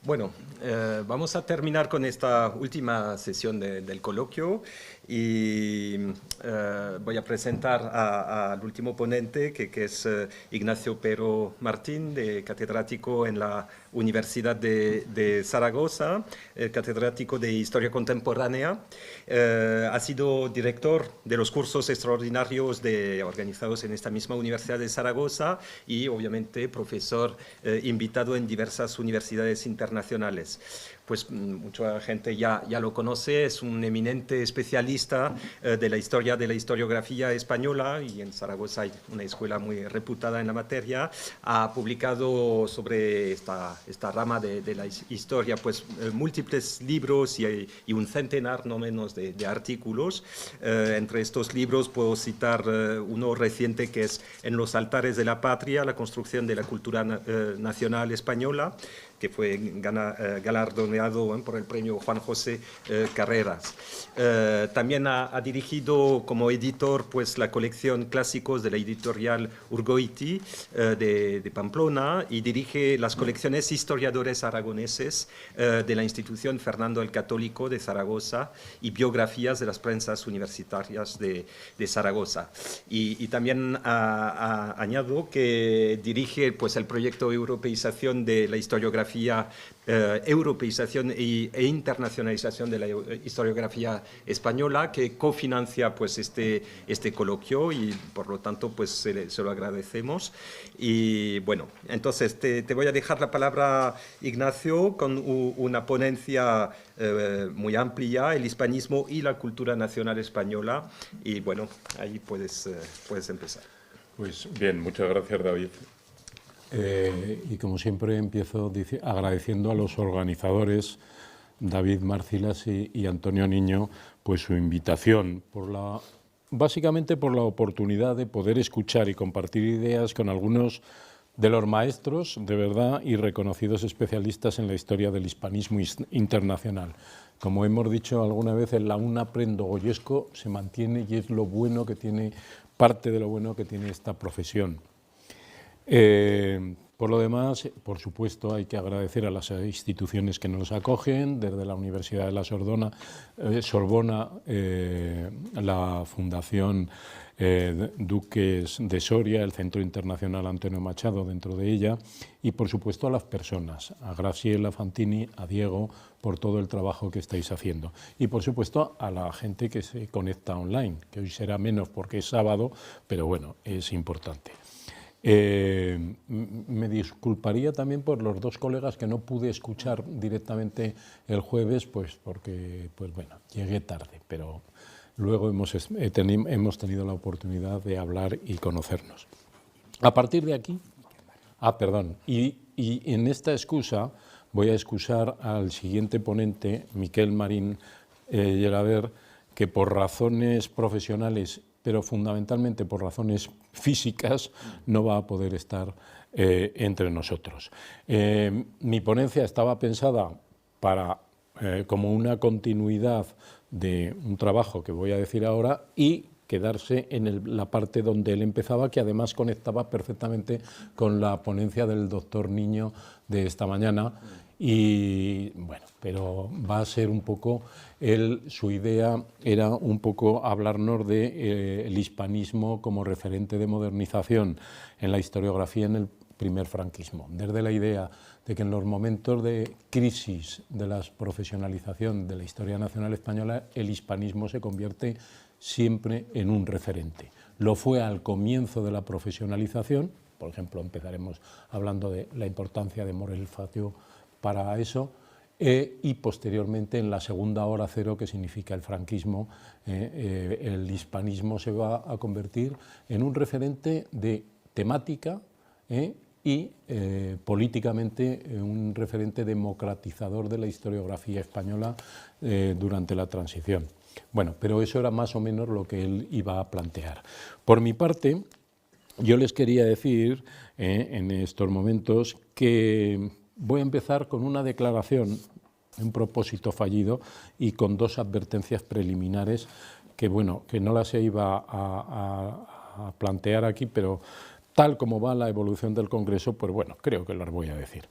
Bueno, vamos a terminar con esta última sesión del coloquio y voy a presentar al último ponente, que es Ignacio Pero Martín, catedrático en la Universidad de Zaragoza, catedrático de Historia Contemporánea. Ha sido director de los cursos extraordinarios organizados en esta misma Universidad de Zaragoza y obviamente profesor invitado en diversas universidades internacionales. Pues mucha gente ya lo conoce, es un eminente especialista de la historia de la historiografía española y en Zaragoza hay una escuela muy reputada en la materia. Ha publicado sobre esta rama de la historia pues múltiples libros y un centenar no menos de artículos. Entre estos libros puedo citar uno reciente que es En los altares de la patria, la construcción de la cultura nacional española, que fue galardoneado por el premio Juan José Carreras. También ha dirigido como editor pues, la colección Clásicos de la editorial Urgoiti de Pamplona y dirige las colecciones Historiadores Aragoneses de la institución Fernando el Católico de Zaragoza y biografías de las prensas universitarias de Zaragoza. Y también añado que dirige pues, el proyecto Europeización de la historiografía, europeización e internacionalización de la historiografía española, que cofinancia pues este coloquio y por lo tanto pues se lo agradecemos. Y bueno, entonces te voy a dejar la palabra, Ignacio, con una ponencia muy amplia, el hispanismo y la cultura nacional española, y bueno, ahí puedes empezar. Pues bien, muchas gracias, David. Y como siempre empiezo agradeciendo a los organizadores, David Marcilas y Antonio Niño, pues su invitación, básicamente por la oportunidad de poder escuchar y compartir ideas con algunos de los maestros de verdad y reconocidos especialistas en la historia del hispanismo internacional. Como hemos dicho alguna vez, en la UNAPREN Dogoyesco se mantiene y es lo bueno que tiene, parte de lo bueno que tiene esta profesión. Por lo demás, por supuesto, hay que agradecer a las instituciones que nos acogen, desde la Universidad de la Sorbona, la Fundación Duques de Soria, el Centro Internacional Antonio Machado dentro de ella, y por supuesto a las personas, a Graciela Fantini, a Diego, por todo el trabajo que estáis haciendo. Y por supuesto a la gente que se conecta online, que hoy será menos porque es sábado, pero bueno, es importante. Me disculparía también por los dos colegas que no pude escuchar directamente el jueves, pues porque bueno, llegué tarde, pero luego hemos tenido la oportunidad de hablar y conocernos. A partir de aquí, y en esta excusa voy a excusar al siguiente ponente, Miquel Marín Gelabert, que por razones profesionales, pero fundamentalmente por razones físicas, no va a poder estar entre nosotros. Mi ponencia estaba pensada como una continuidad de un trabajo que voy a decir ahora y quedarse en la parte donde él empezaba, que además conectaba perfectamente con la ponencia del doctor Niño de esta mañana. Y bueno, pero va a ser un poco, su idea era un poco hablarnos del hispanismo como referente de modernización en la historiografía en el primer franquismo, desde la idea de que en los momentos de crisis de la profesionalización de la historia nacional española, el hispanismo se convierte siempre en un referente. Lo fue al comienzo de la profesionalización, por ejemplo, empezaremos hablando de la importancia de Morel Fatio para eso, y posteriormente en la segunda hora cero, que significa el franquismo, el hispanismo se va a convertir en un referente de temática y políticamente un referente democratizador de la historiografía española durante la transición. Bueno, pero eso era más o menos lo que él iba a plantear. Por mi parte, yo les quería decir en estos momentos que voy a empezar con una declaración, un propósito fallido y con dos advertencias preliminares que, bueno, que no las iba a plantear aquí, pero tal como va la evolución del Congreso, pues bueno, creo que las voy a decir.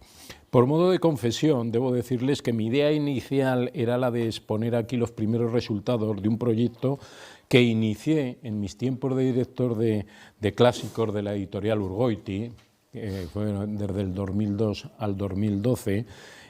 Por modo de confesión, debo decirles que mi idea inicial era la de exponer aquí los primeros resultados de un proyecto que inicié en mis tiempos de director de clásicos de la editorial Urgoiti, fue desde el 2002 al 2012,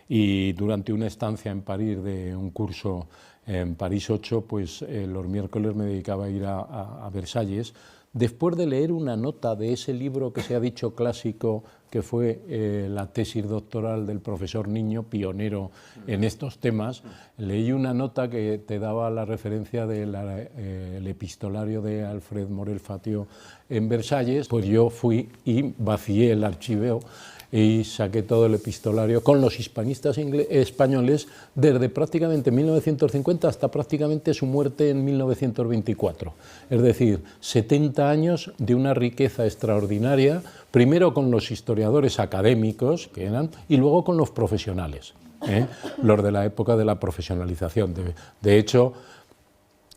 y durante una estancia en París de un curso en París 8, pues los miércoles me dedicaba a ir a Versalles, después de leer una nota de ese libro que se ha dicho clásico, que fue la tesis doctoral del profesor Niño, pionero en estos temas. Leí una nota que te daba la referencia del epistolario de Alfred Morel Fatio en Versalles. Pues yo fui y vacié el archivo y saqué todo el epistolario con los hispanistas españoles desde prácticamente 1950 hasta prácticamente su muerte en 1924. Es decir, 70 años de una riqueza extraordinaria, primero con los historiadores académicos, que eran, y luego con los profesionales, los de la época de la profesionalización. De hecho,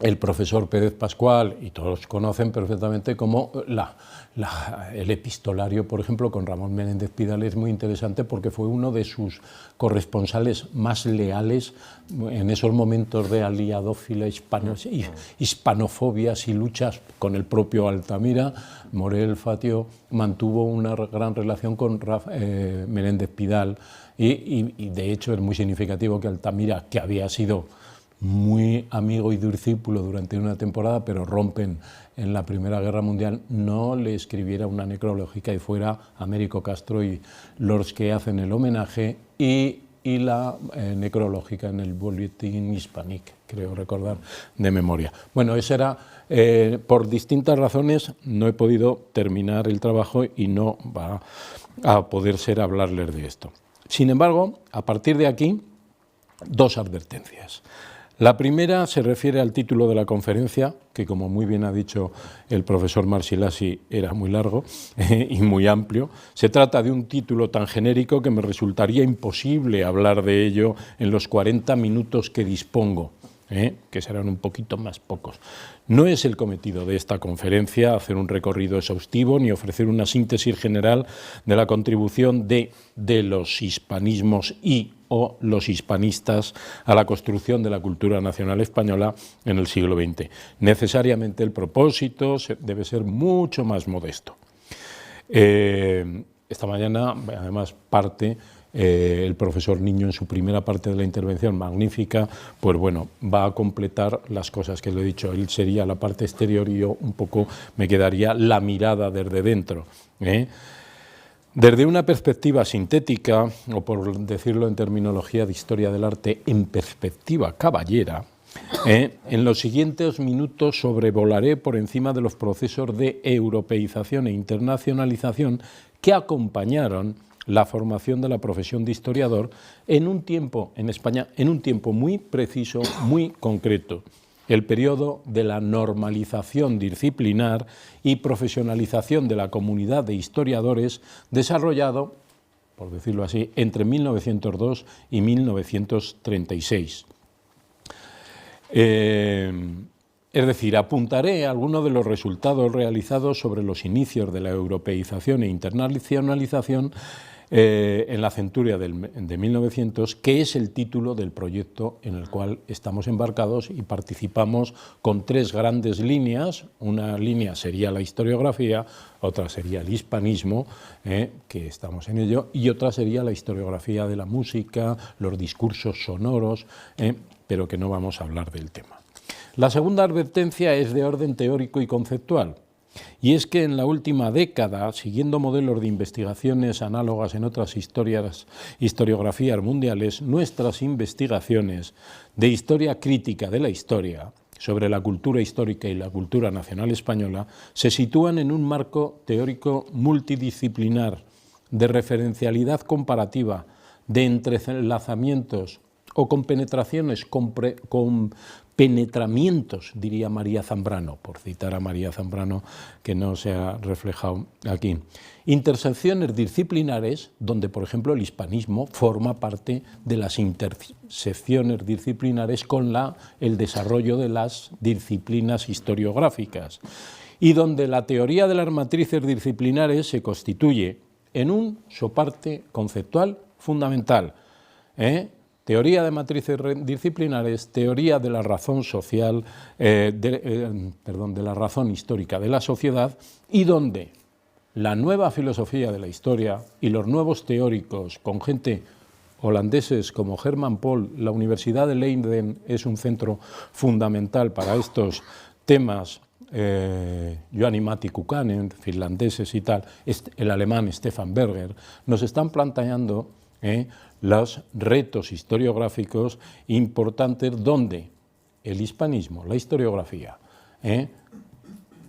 el profesor Pérez Pascual, y todos conocen perfectamente como el epistolario, por ejemplo, con Ramón Menéndez Pidal, es muy interesante porque fue uno de sus corresponsales más leales en esos momentos de aliadófila, hispanofobias y luchas con el propio Altamira. Morel Fatio mantuvo una gran relación con Menéndez Pidal y de hecho es muy significativo que Altamira, que había sido muy amigo y discípulo durante una temporada, pero rompen en la Primera Guerra Mundial, no le escribiera una necrológica y fuera Américo Castro y los que hacen el homenaje y la necrológica en el Boletín Hispanique, creo recordar de memoria. Bueno, eso era, por distintas razones no he podido terminar el trabajo y no va a poder ser hablarles de esto. Sin embargo, a partir de aquí, dos advertencias. La primera se refiere al título de la conferencia, que como muy bien ha dicho el profesor Marsilasi, era muy largo y muy amplio. Se trata de un título tan genérico que me resultaría imposible hablar de ello en los 40 minutos que dispongo, que serán un poquito más pocos. No es el cometido de esta conferencia hacer un recorrido exhaustivo ni ofrecer una síntesis general de la contribución de los hispanismos o los hispanistas a la construcción de la cultura nacional española en el siglo XX. Necesariamente el propósito debe ser mucho más modesto. Esta mañana, además, el profesor Niño en su primera parte de la intervención, magnífica, pues bueno, va a completar las cosas que le he dicho. Él sería la parte exterior y yo un poco me quedaría la mirada desde dentro. Desde una perspectiva sintética, o por decirlo en terminología de historia del arte, en perspectiva caballera, en los siguientes minutos sobrevolaré por encima de los procesos de europeización e internacionalización que acompañaron la formación de la profesión de historiador en un tiempo, en España, en un tiempo muy preciso, muy concreto. El periodo de la normalización disciplinar y profesionalización de la comunidad de historiadores desarrollado, por decirlo así, entre 1902 y 1936. Es decir, apuntaré algunos de los resultados realizados sobre los inicios de la europeización e internacionalización en la centuria de 1900, que es el título del proyecto en el cual estamos embarcados y participamos con tres grandes líneas. Una línea sería la historiografía, otra sería el hispanismo, que estamos en ello, y otra sería la historiografía de la música, los discursos sonoros, pero que no vamos a hablar del tema. La segunda advertencia es de orden teórico y conceptual, y es que en la última década, siguiendo modelos de investigaciones análogas en otras historiografías mundiales, nuestras investigaciones de historia crítica de la historia sobre la cultura histórica y la cultura nacional española se sitúan en un marco teórico multidisciplinar, de referencialidad comparativa, de entrelazamientos o compenetraciones, penetramientos, diría María Zambrano, por citar a María Zambrano, que no se ha reflejado aquí. Intersecciones disciplinares, donde, por ejemplo, el hispanismo forma parte de las intersecciones disciplinares con el desarrollo de las disciplinas historiográficas. y donde la teoría de las matrices disciplinares se constituye en un soporte conceptual fundamental. Teoría de matrices disciplinares, teoría de la razón social, de la razón histórica de la sociedad, y donde la nueva filosofía de la historia y los nuevos teóricos con gente holandeses como Herman Pohl, la Universidad de Leiden es un centro fundamental para estos temas, Juhani-Matti Kukkonen, finlandeses y tal, el alemán Stefan Berger, nos están planteando los retos historiográficos importantes donde el hispanismo, la historiografía,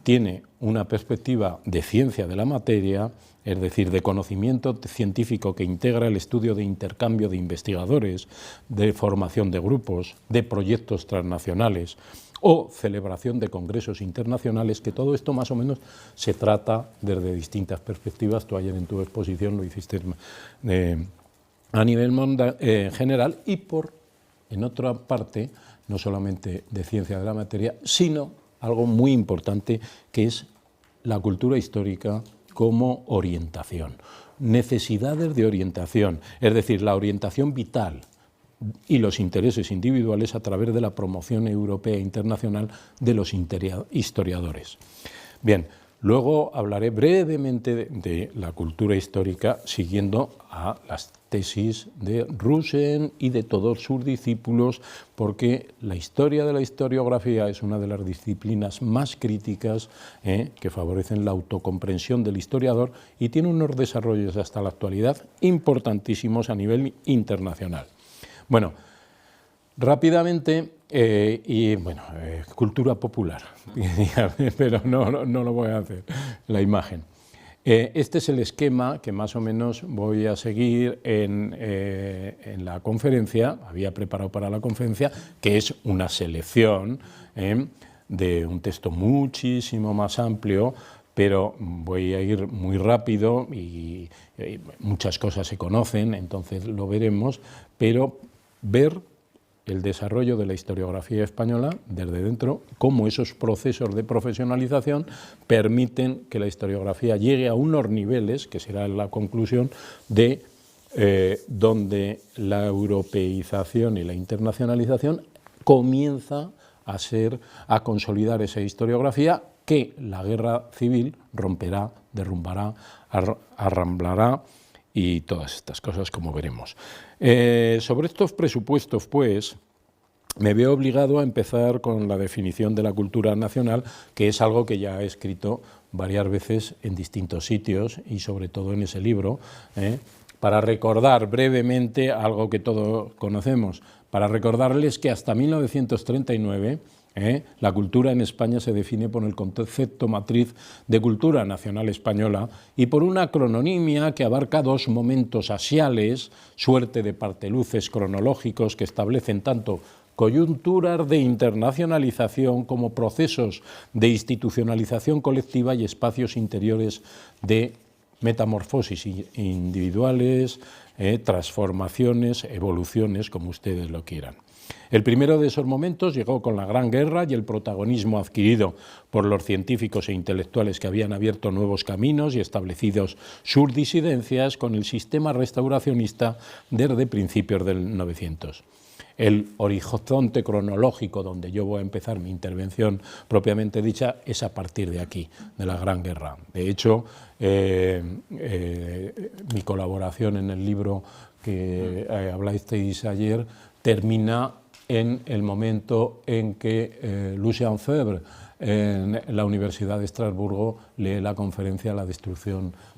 tiene una perspectiva de ciencia de la materia, es decir, de conocimiento científico que integra el estudio de intercambio de investigadores, de formación de grupos, de proyectos transnacionales o celebración de congresos internacionales, que todo esto más o menos se trata desde distintas perspectivas. Tú ayer en tu exposición lo hiciste a nivel general y en otra parte, no solamente de ciencia de la materia, sino algo muy importante que es la cultura histórica como orientación, necesidades de orientación, es decir, la orientación vital y los intereses individuales a través de la promoción europea e internacional de los historiadores. Bien, luego hablaré brevemente de la cultura histórica siguiendo a las tesis de Rusen y de todos sus discípulos, porque la historia de la historiografía es una de las disciplinas más críticas que favorecen la autocomprensión del historiador y tiene unos desarrollos hasta la actualidad importantísimos a nivel internacional. Bueno, rápidamente, cultura popular, pero no lo voy a hacer, la imagen. Este es el esquema que más o menos voy a seguir en la conferencia, había preparado para la conferencia, que es una selección de un texto muchísimo más amplio, pero voy a ir muy rápido y muchas cosas se conocen, entonces lo veremos, pero ver el desarrollo de la historiografía española desde dentro, cómo esos procesos de profesionalización permiten que la historiografía llegue a unos niveles, que será la conclusión, de donde la europeización y la internacionalización comienza a consolidar esa historiografía que la guerra civil romperá, derrumbará, arramblará, y todas estas cosas, como veremos. Sobre estos presupuestos, pues, me veo obligado a empezar con la definición de la cultura nacional, que es algo que ya he escrito varias veces en distintos sitios y sobre todo en ese libro, para recordar brevemente algo que todos conocemos, para recordarles que hasta 1939 la cultura en España se define por el concepto matriz de cultura nacional española y por una crononimia que abarca dos momentos axiales, suerte de parteluces cronológicos que establecen tanto coyunturas de internacionalización como procesos de institucionalización colectiva y espacios interiores de metamorfosis individuales, transformaciones, evoluciones, como ustedes lo quieran. El primero de esos momentos llegó con la Gran Guerra y el protagonismo adquirido por los científicos e intelectuales que habían abierto nuevos caminos y establecido sus disidencias con el sistema restauracionista desde principios del 900. El horizonte cronológico donde yo voy a empezar mi intervención propiamente dicha es a partir de aquí, de la Gran Guerra. De hecho, mi colaboración en el libro que hablasteis ayer termina en el momento en que Lucien Febvre en la Universidad de Estrasburgo lee la conferencia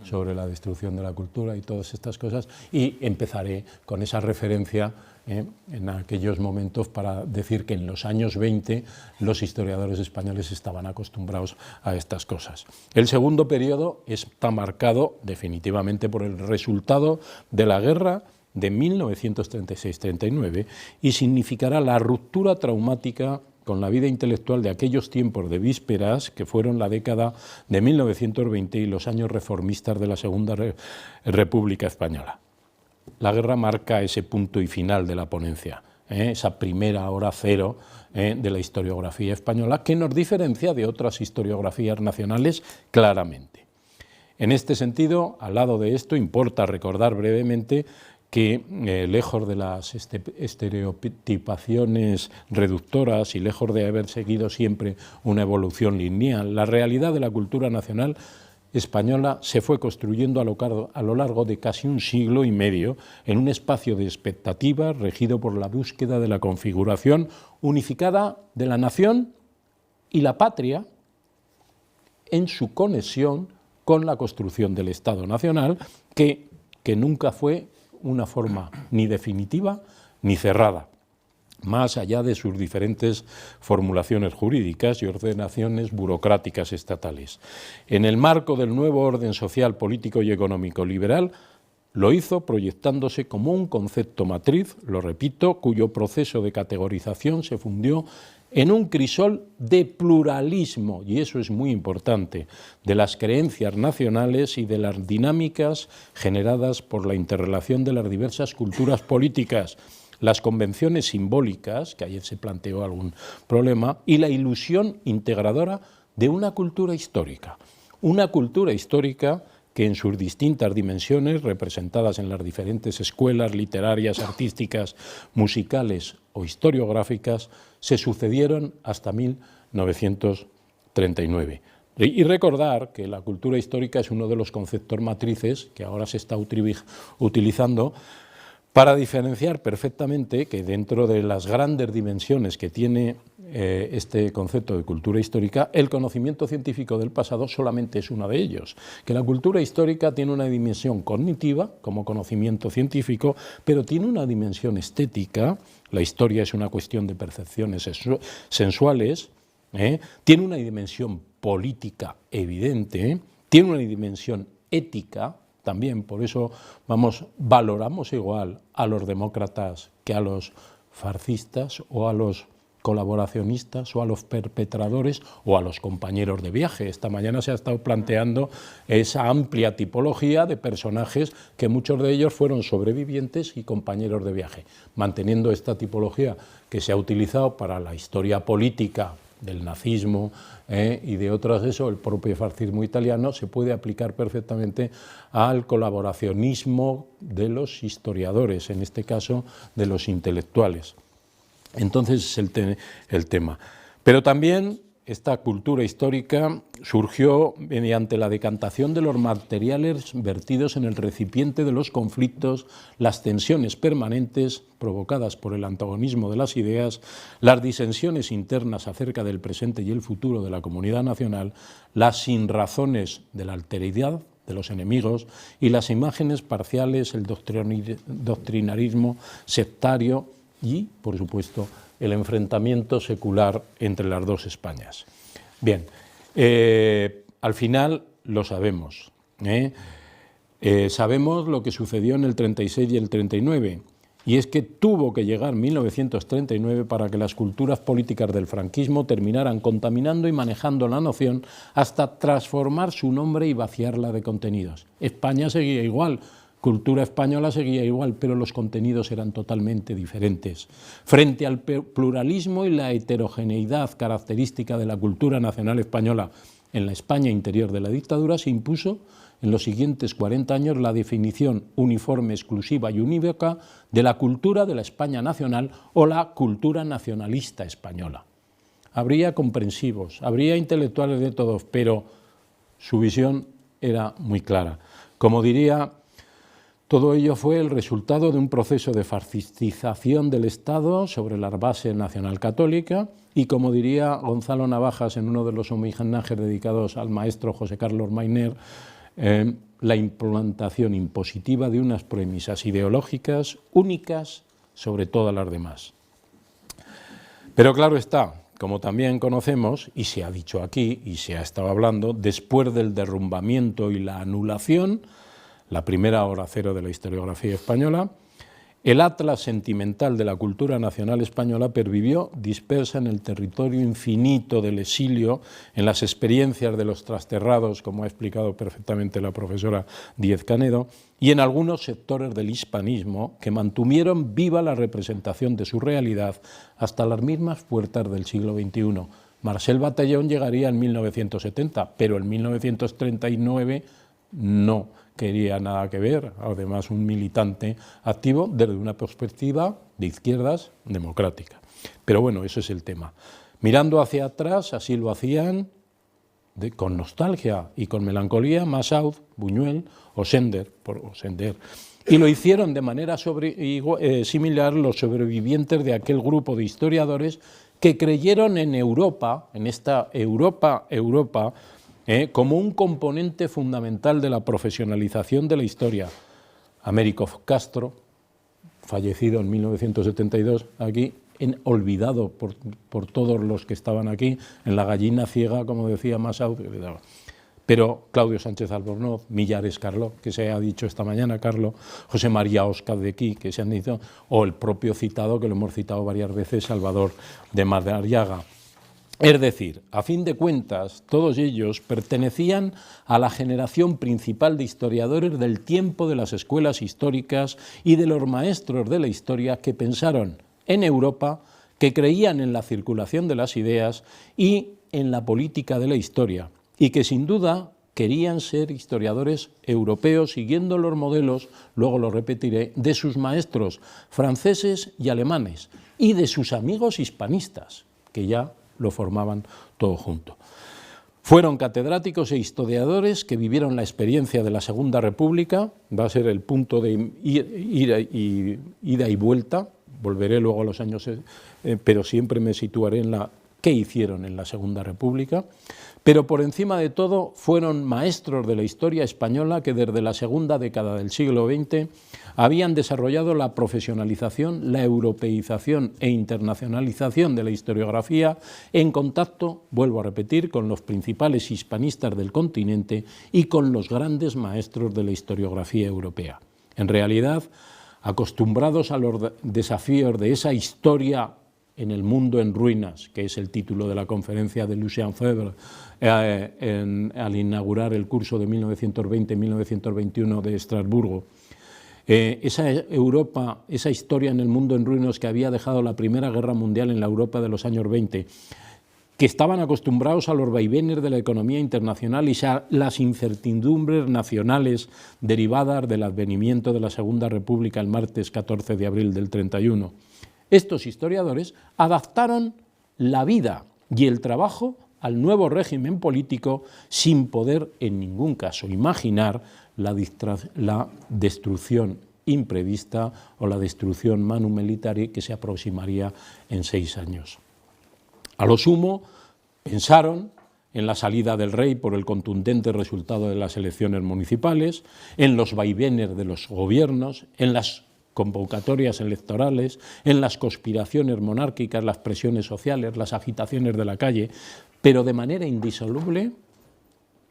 sobre la destrucción de la cultura y todas estas cosas, y empezaré con esa referencia en aquellos momentos para decir que en los años 20 los historiadores españoles estaban acostumbrados a estas cosas. El segundo periodo está marcado definitivamente por el resultado de la guerra de 1936-39 y significará la ruptura traumática con la vida intelectual de aquellos tiempos de vísperas que fueron la década de 1920 y los años reformistas de la Segunda República Española. La guerra marca ese punto y final de la ponencia. esa primera hora cero de la historiografía española, que nos diferencia de otras historiografías nacionales claramente. En este sentido, al lado de esto, importa recordar brevemente que, lejos de las estereotipaciones reductoras y lejos de haber seguido siempre una evolución lineal, la realidad de la cultura nacional española se fue construyendo a lo largo de casi un siglo y medio en un espacio de expectativas regido por la búsqueda de la configuración unificada de la nación y la patria en su conexión con la construcción del Estado nacional, que nunca fue una forma ni definitiva ni cerrada, más allá de sus diferentes formulaciones jurídicas y ordenaciones burocráticas estatales. En el marco del nuevo orden social, político y económico liberal, lo hizo proyectándose como un concepto matriz, lo repito, cuyo proceso de categorización se fundió en un crisol de pluralismo, y eso es muy importante, de las creencias nacionales y de las dinámicas generadas por la interrelación de las diversas culturas políticas, las convenciones simbólicas, que ayer se planteó algún problema, y la ilusión integradora de una cultura histórica que en sus distintas dimensiones, representadas en las diferentes escuelas literarias, artísticas, musicales o historiográficas, se sucedieron hasta 1939. Y recordar que la cultura histórica es uno de los conceptos matrices que ahora se está utilizando para diferenciar perfectamente que dentro de las grandes dimensiones que tiene este concepto de cultura histórica, el conocimiento científico del pasado solamente es uno de ellos, que la cultura histórica tiene una dimensión cognitiva como conocimiento científico, pero tiene una dimensión estética, la historia es una cuestión de percepciones sensuales, tiene una dimensión política evidente, tiene una dimensión ética también, por eso valoramos igual a los demócratas que a los fascistas o a los colaboracionistas o a los perpetradores o a los compañeros de viaje. Esta mañana se ha estado planteando esa amplia tipología de personajes que muchos de ellos fueron sobrevivientes y compañeros de viaje, manteniendo esta tipología que se ha utilizado para la historia política del nazismo y de otras, el propio fascismo italiano, se puede aplicar perfectamente al colaboracionismo de los historiadores, en este caso de los intelectuales. Entonces es el tema. Pero también esta cultura histórica surgió mediante la decantación de los materiales vertidos en el recipiente de los conflictos, las tensiones permanentes provocadas por el antagonismo de las ideas, las disensiones internas acerca del presente y el futuro de la comunidad nacional, las sinrazones de la alteridad de los enemigos y las imágenes parciales, el doctrinarismo sectario y, por supuesto, el enfrentamiento secular entre las dos Españas. Bien, al final lo sabemos. Sabemos lo que sucedió en el 36 y el 39, y es que tuvo que llegar 1939 para que las culturas políticas del franquismo terminaran contaminando y manejando la noción hasta transformar su nombre y vaciarla de contenidos. España seguía igual, cultura española seguía igual, pero los contenidos eran totalmente diferentes. Frente al pluralismo y la heterogeneidad característica de la cultura nacional española en la España interior de la dictadura, se impuso en los siguientes 40 años la definición uniforme, exclusiva y unívoca de la cultura de la España nacional o la cultura nacionalista española. Habría comprensivos, habría intelectuales de todos, pero su visión era muy clara. Como diría, todo ello fue el resultado de un proceso de fascistización del Estado sobre la base nacional-católica y, como diría Gonzalo Navajas en uno de los homenajes dedicados al maestro José Carlos Mayner, la implantación impositiva de unas premisas ideológicas únicas sobre todas las demás. Pero claro está, como también conocemos, y se ha dicho aquí y se ha estado hablando, después del derrumbamiento y la anulación, la primera hora cero de la historiografía española, El atlas sentimental de la cultura nacional española pervivió dispersa en el territorio infinito del exilio, en las experiencias de los trasterrados, como ha explicado perfectamente la profesora Díez-Canedo, y en algunos sectores del hispanismo que mantuvieron viva la representación de su realidad hasta las mismas puertas del siglo XXI. Marcel Batallón llegaría en 1970, pero en 1939 no quería nada que ver, además un militante activo desde una perspectiva de izquierdas democrática. Pero bueno, ese es el tema. Mirando hacia atrás, así lo hacían con nostalgia y con melancolía Massaud, Buñuel o Sender. Y lo hicieron de manera similar los sobrevivientes de aquel grupo de historiadores que creyeron en Europa, en esta Europa, como un componente fundamental de la profesionalización de la historia. Américo Castro, fallecido en 1972, aquí olvidado por todos los que estaban aquí, en la gallina ciega, como decía Massaud. Pero Claudio Sánchez Albornoz, Millares Carlo, que se ha dicho esta mañana, Carlo, José María Óscar de Quí, que se han dicho, o el propio citado, que lo hemos citado varias veces, Salvador de Madariaga. Es decir, a fin de cuentas, todos ellos pertenecían a la generación principal de historiadores del tiempo de las escuelas históricas y de los maestros de la historia que pensaron en Europa, que creían en la circulación de las ideas y en la política de la historia, y que sin duda querían ser historiadores europeos siguiendo los modelos, luego lo repetiré, de sus maestros franceses y alemanes y de sus amigos hispanistas, que ya lo formaban todo junto. Fueron catedráticos e historiadores que vivieron la experiencia de la Segunda República, va a ser el punto de ida y vuelta, volveré luego a los años, pero siempre me situaré en qué hicieron en la Segunda República, pero por encima de todo fueron maestros de la historia española que desde la segunda década del siglo XX habían desarrollado la profesionalización, la europeización e internacionalización de la historiografía en contacto, vuelvo a repetir, con los principales hispanistas del continente y con los grandes maestros de la historiografía europea. En realidad, acostumbrados a los desafíos de esa historia en el mundo en ruinas, que es el título de la conferencia de Lucien Febvre al inaugurar el curso de 1920-1921 de Estrasburgo, esa Europa, esa historia en el mundo en ruinas que había dejado la Primera Guerra Mundial en la Europa de los años 20, que estaban acostumbrados a los vaivenes de la economía internacional y a las incertidumbres nacionales derivadas del advenimiento de la Segunda República el martes 14 de abril del 31. Estos historiadores adaptaron la vida y el trabajo al nuevo régimen político sin poder en ningún caso imaginar la destrucción imprevista o la destrucción manu militari que se aproximaría en 6 años. A lo sumo, pensaron en la salida del rey por el contundente resultado de las elecciones municipales, en los vaivenes de los gobiernos, en las convocatorias electorales, en las conspiraciones monárquicas, las presiones sociales, las agitaciones de la calle, pero de manera indisoluble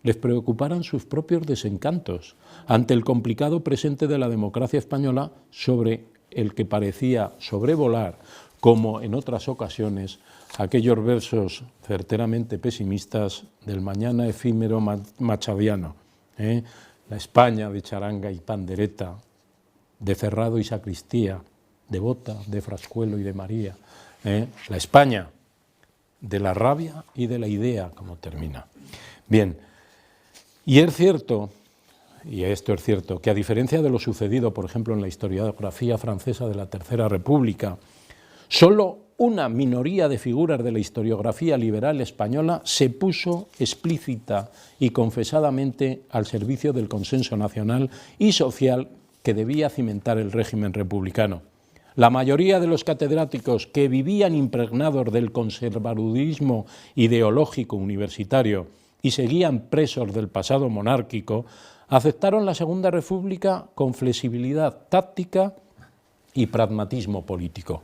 les preocuparan sus propios desencantos ante el complicado presente de la democracia española sobre el que parecía sobrevolar, como en otras ocasiones, aquellos versos certeramente pesimistas del mañana efímero machadiano, la España de charanga y pandereta, de Ferrado y Sacristía, de Bota, de Frascuelo y de María, la España de la rabia y de la idea, como termina. Bien, y es cierto, y esto es cierto, que a diferencia de lo sucedido, por ejemplo, en la historiografía francesa de la Tercera República, solo una minoría de figuras de la historiografía liberal española se puso explícita y confesadamente al servicio del consenso nacional y social que debía cimentar el régimen republicano. La mayoría de los catedráticos que vivían impregnados del conservadurismo ideológico universitario y seguían presos del pasado monárquico, aceptaron la Segunda República con flexibilidad táctica y pragmatismo político,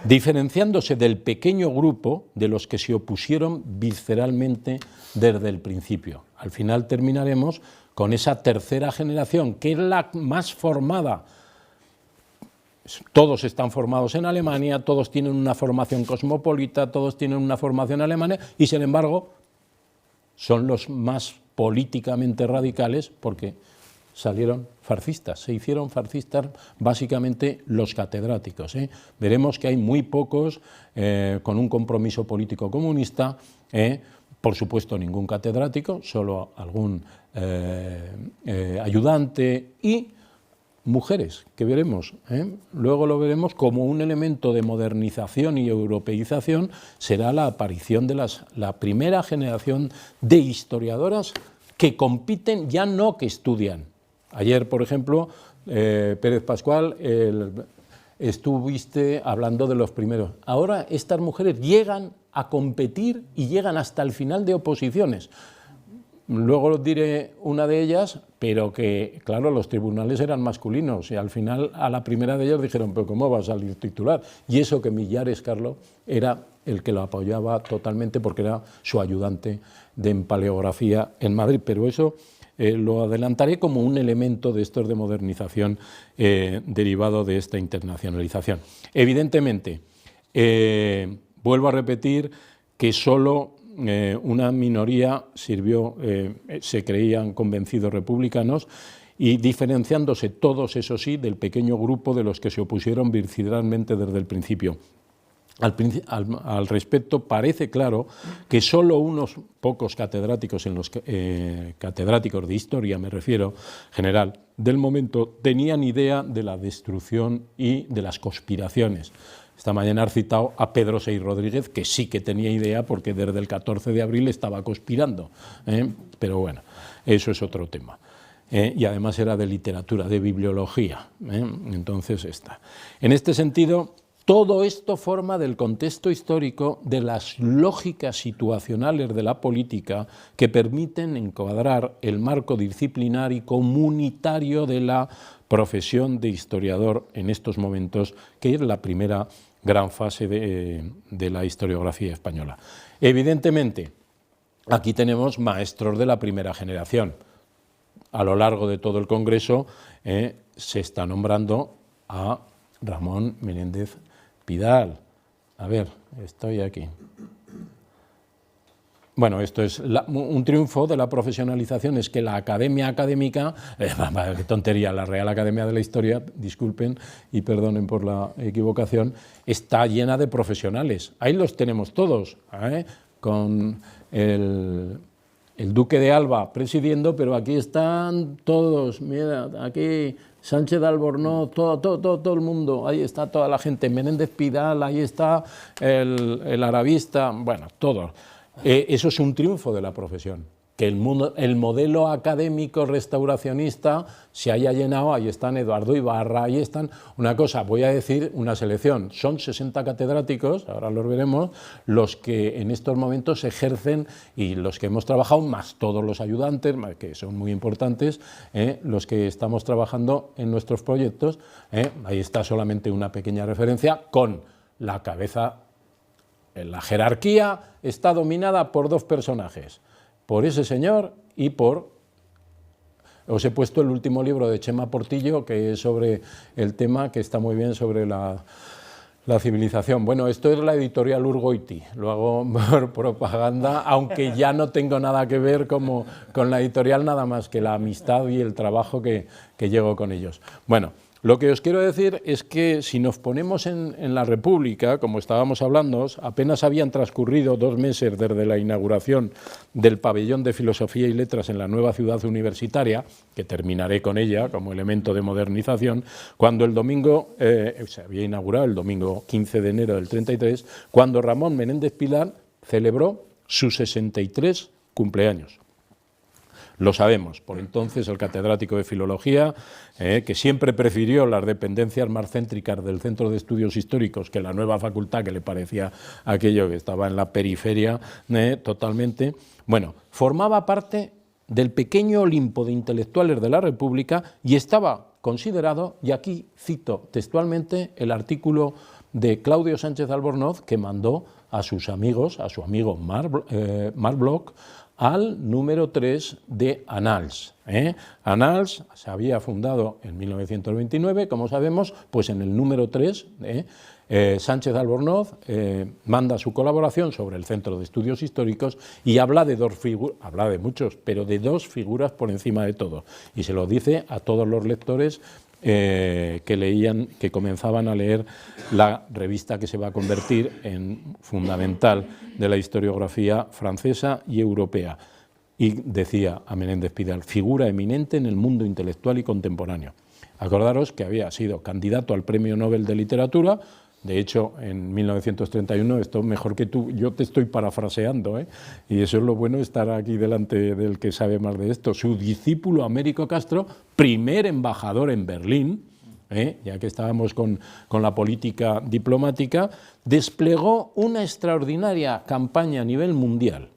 diferenciándose del pequeño grupo de los que se opusieron visceralmente desde el principio. Al final terminaremos con esa tercera generación, que es la más formada todos están formados en Alemania, todos tienen una formación cosmopolita, todos tienen una formación alemana y, sin embargo, son los más políticamente radicales porque salieron fascistas, se hicieron fascistas básicamente los catedráticos. Veremos que hay muy pocos con un compromiso político comunista, por supuesto ningún catedrático, solo algún ayudante y mujeres, que veremos, luego lo veremos como un elemento de modernización y europeización, será la aparición de la primera generación de historiadoras que compiten, ya no que estudian. Ayer, por ejemplo, Pérez Pascual, estuviste hablando de los primeros. Ahora estas mujeres llegan a competir y llegan hasta el final de oposiciones. Luego os diré una de ellas, pero que, claro, los tribunales eran masculinos y al final a la primera de ellas dijeron, pero ¿cómo va a salir titular? Y eso que Millares, Carlos, era el que lo apoyaba totalmente porque era su ayudante en paleografía en Madrid, pero eso lo adelantaré como un elemento de estos de modernización derivado de esta internacionalización. Evidentemente, vuelvo a repetir que solo una minoría sirvió, se creían convencidos republicanos y diferenciándose todos, eso sí, del pequeño grupo de los que se opusieron visceralmente desde el principio. Al respecto, parece claro que solo unos pocos catedráticos, catedráticos de historia, me refiero, general, del momento, tenían idea de la destrucción y de las conspiraciones. Esta mañana he citado a Pedro Sey Rodríguez, que sí que tenía idea porque desde el 14 de abril estaba conspirando, pero bueno, eso es otro tema. Y además era de literatura, de bibliología, entonces está. En este sentido, todo esto forma del contexto histórico de las lógicas situacionales de la política que permiten encuadrar el marco disciplinar y comunitario de la profesión de historiador en estos momentos, que es la primera gran fase de la historiografía española. Evidentemente, aquí tenemos maestros de la primera generación. A lo largo de todo el Congreso se está nombrando a Ramón Menéndez Pidal. A ver, estoy aquí. Bueno, esto es un triunfo de la profesionalización, es que la academia académica, qué tontería, la Real Academia de la Historia, disculpen y perdonen por la equivocación, está llena de profesionales. Ahí los tenemos todos, con el Duque de Alba presidiendo, pero aquí están todos, mira, aquí Sánchez de Albornoz, todo el mundo, ahí está toda la gente, Menéndez Pidal, ahí está el arabista, bueno, todos. Eso es un triunfo de la profesión, que el modelo académico restauracionista se haya llenado. Ahí están Eduardo Ibarra, ahí están, una cosa, voy a decir una selección, son 60 catedráticos, ahora los veremos, los que en estos momentos ejercen y los que hemos trabajado, más todos los ayudantes, que son muy importantes, los que estamos trabajando en nuestros proyectos, ahí está solamente una pequeña referencia con la cabeza. La jerarquía está dominada por dos personajes, por ese señor y por... Os he puesto el último libro de Chema Portillo, que es sobre el tema, que está muy bien, sobre la civilización. Bueno, esto es la editorial Urgoiti, lo hago por propaganda, aunque ya no tengo nada que ver con la editorial, nada más que la amistad y el trabajo que llevo con ellos. Bueno, lo que os quiero decir es que si nos ponemos en la República, como estábamos hablando, apenas habían transcurrido 2 meses desde la inauguración del pabellón de Filosofía y Letras en la nueva ciudad universitaria, que terminaré con ella como elemento de modernización, cuando el domingo, se había inaugurado el domingo 15 de enero del 33, cuando Ramón Menéndez Pidal celebró sus 63 cumpleaños. Lo sabemos, por entonces el catedrático de Filología, que siempre prefirió las dependencias más céntricas del Centro de Estudios Históricos que la nueva facultad, que le parecía aquello que estaba en la periferia totalmente, bueno, formaba parte del pequeño Olimpo de intelectuales de la República y estaba considerado, y aquí cito textualmente el artículo de Claudio Sánchez Albornoz, que mandó a sus amigos, a su amigo Marc Bloch, al número 3 de Annals. Annals se había fundado en 1929, como sabemos, pues en el número 3, Sánchez Albornoz manda su colaboración sobre el Centro de Estudios Históricos y habla de dos figuras, habla de muchos, pero de dos figuras por encima de todo. Y se lo dice a todos los lectores que leían, que comenzaban a leer la revista que se va a convertir en fundamental de la historiografía francesa y europea. Y decía a Menéndez Pidal, figura eminente en el mundo intelectual y contemporáneo. Acordaros que había sido candidato al Premio Nobel de Literatura. De hecho, en 1931, esto mejor que tú, yo te estoy parafraseando, y eso es lo bueno, estar aquí delante del que sabe más de esto. Su discípulo Américo Castro, primer embajador en Berlín, ya que estábamos con la política diplomática, desplegó una extraordinaria campaña a nivel mundial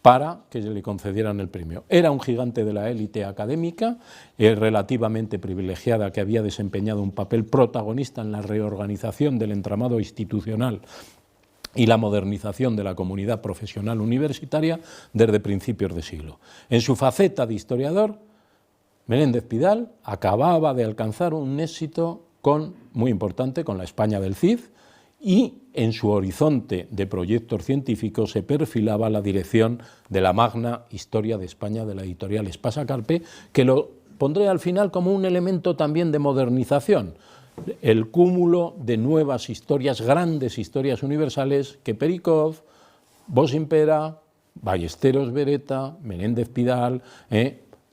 para que le concedieran el premio. Era un gigante de la élite académica, relativamente privilegiada, que había desempeñado un papel protagonista en la reorganización del entramado institucional y la modernización de la comunidad profesional universitaria desde principios de siglo. En su faceta de historiador, Menéndez Pidal acababa de alcanzar un éxito muy importante con la España del Cid, y en su horizonte de proyectos científicos se perfilaba la dirección de la magna Historia de España de la editorial Espasa Carpe, que lo pondré al final como un elemento también de modernización, el cúmulo de nuevas historias, grandes historias universales que Perikov, Bosch-Impera, Ballesteros Beretta, Menéndez Pidal,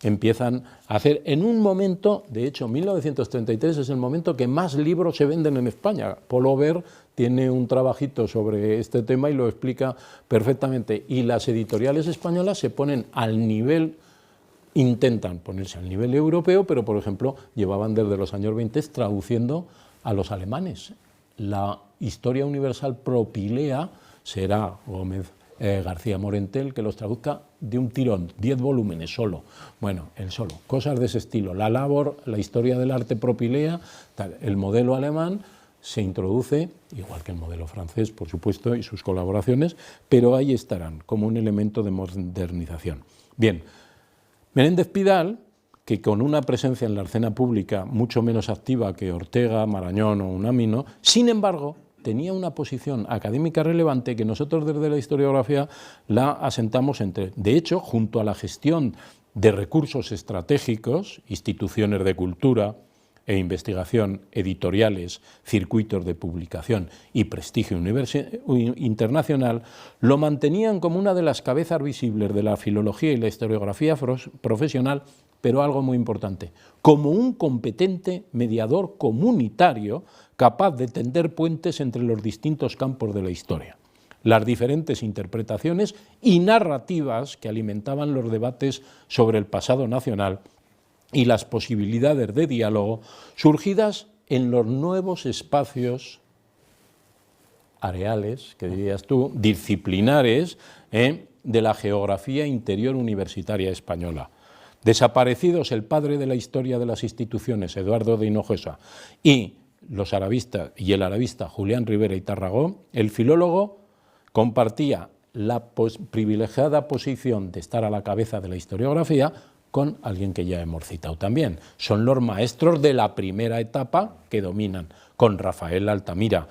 empiezan a hacer en un momento. De hecho, 1933 es el momento que más libros se venden en España. Paul Aubert tiene un trabajito sobre este tema y lo explica perfectamente. Y las editoriales españolas se ponen al nivel, intentan ponerse al nivel europeo, pero por ejemplo llevaban desde los años 20 traduciendo a los alemanes. La Historia Universal Propilea será Gómez García Morentel que los traduzca de un tirón, 10 volúmenes solo. Bueno, él solo, cosas de ese estilo. La Labor, la Historia del Arte Propilea, tal. El modelo alemán se introduce, igual que el modelo francés, por supuesto, y sus colaboraciones, pero ahí estarán como un elemento de modernización. Bien, Menéndez Pidal, que con una presencia en la escena pública mucho menos activa que Ortega, Marañón o Unamuno, sin embargo, tenía una posición académica relevante que nosotros desde la historiografía la asentamos de hecho, junto a la gestión de recursos estratégicos, instituciones de cultura e investigación, editoriales, circuitos de publicación y prestigio internacional, lo mantenían como una de las cabezas visibles de la filología y la historiografía profesional, pero algo muy importante, como un competente mediador comunitario capaz de tender puentes entre los distintos campos de la historia. Las diferentes interpretaciones y narrativas que alimentaban los debates sobre el pasado nacional y las posibilidades de diálogo surgidas en los nuevos espacios areales, que dirías tú, disciplinares, de la geografía interior universitaria española. Desaparecidos el padre de la historia de las instituciones, Eduardo de Hinojosa, y los arabistas y el arabista Julián Rivera y Tarragó, el filólogo compartía la privilegiada posición de estar a la cabeza de la historiografía con alguien que ya hemos citado también. Son los maestros de la primera etapa que dominan, con Rafael Altamira,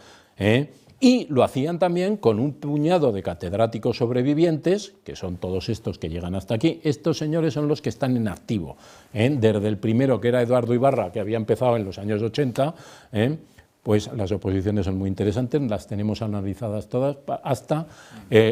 y lo hacían también con un puñado de catedráticos sobrevivientes, que son todos estos que llegan hasta aquí. Estos señores son los que están en activo, desde el primero, que era Eduardo Ibarra, que había empezado en los años 80, pues las oposiciones son muy interesantes, las tenemos analizadas todas, hasta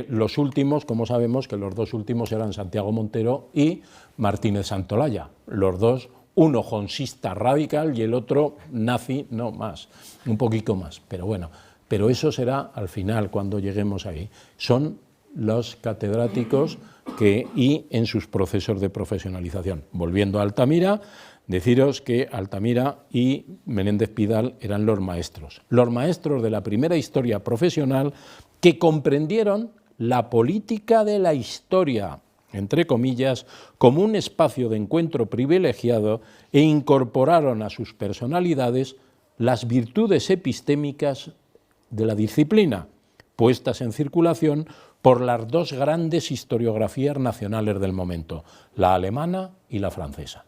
los últimos, como sabemos que los dos últimos eran Santiago Montero y Martínez Santolaya, los dos, uno jonsista radical y el otro nazi, no más, un poquito más, pero bueno. Pero eso será al final, cuando lleguemos ahí. Son los catedráticos y en sus procesos de profesionalización. Volviendo a Altamira, deciros que Altamira y Menéndez Pidal eran los maestros de la primera historia profesional que comprendieron la política de la historia, entre comillas, como un espacio de encuentro privilegiado e incorporaron a sus personalidades las virtudes epistémicas de la disciplina, puestas en circulación por las dos grandes historiografías nacionales del momento, la alemana y la francesa.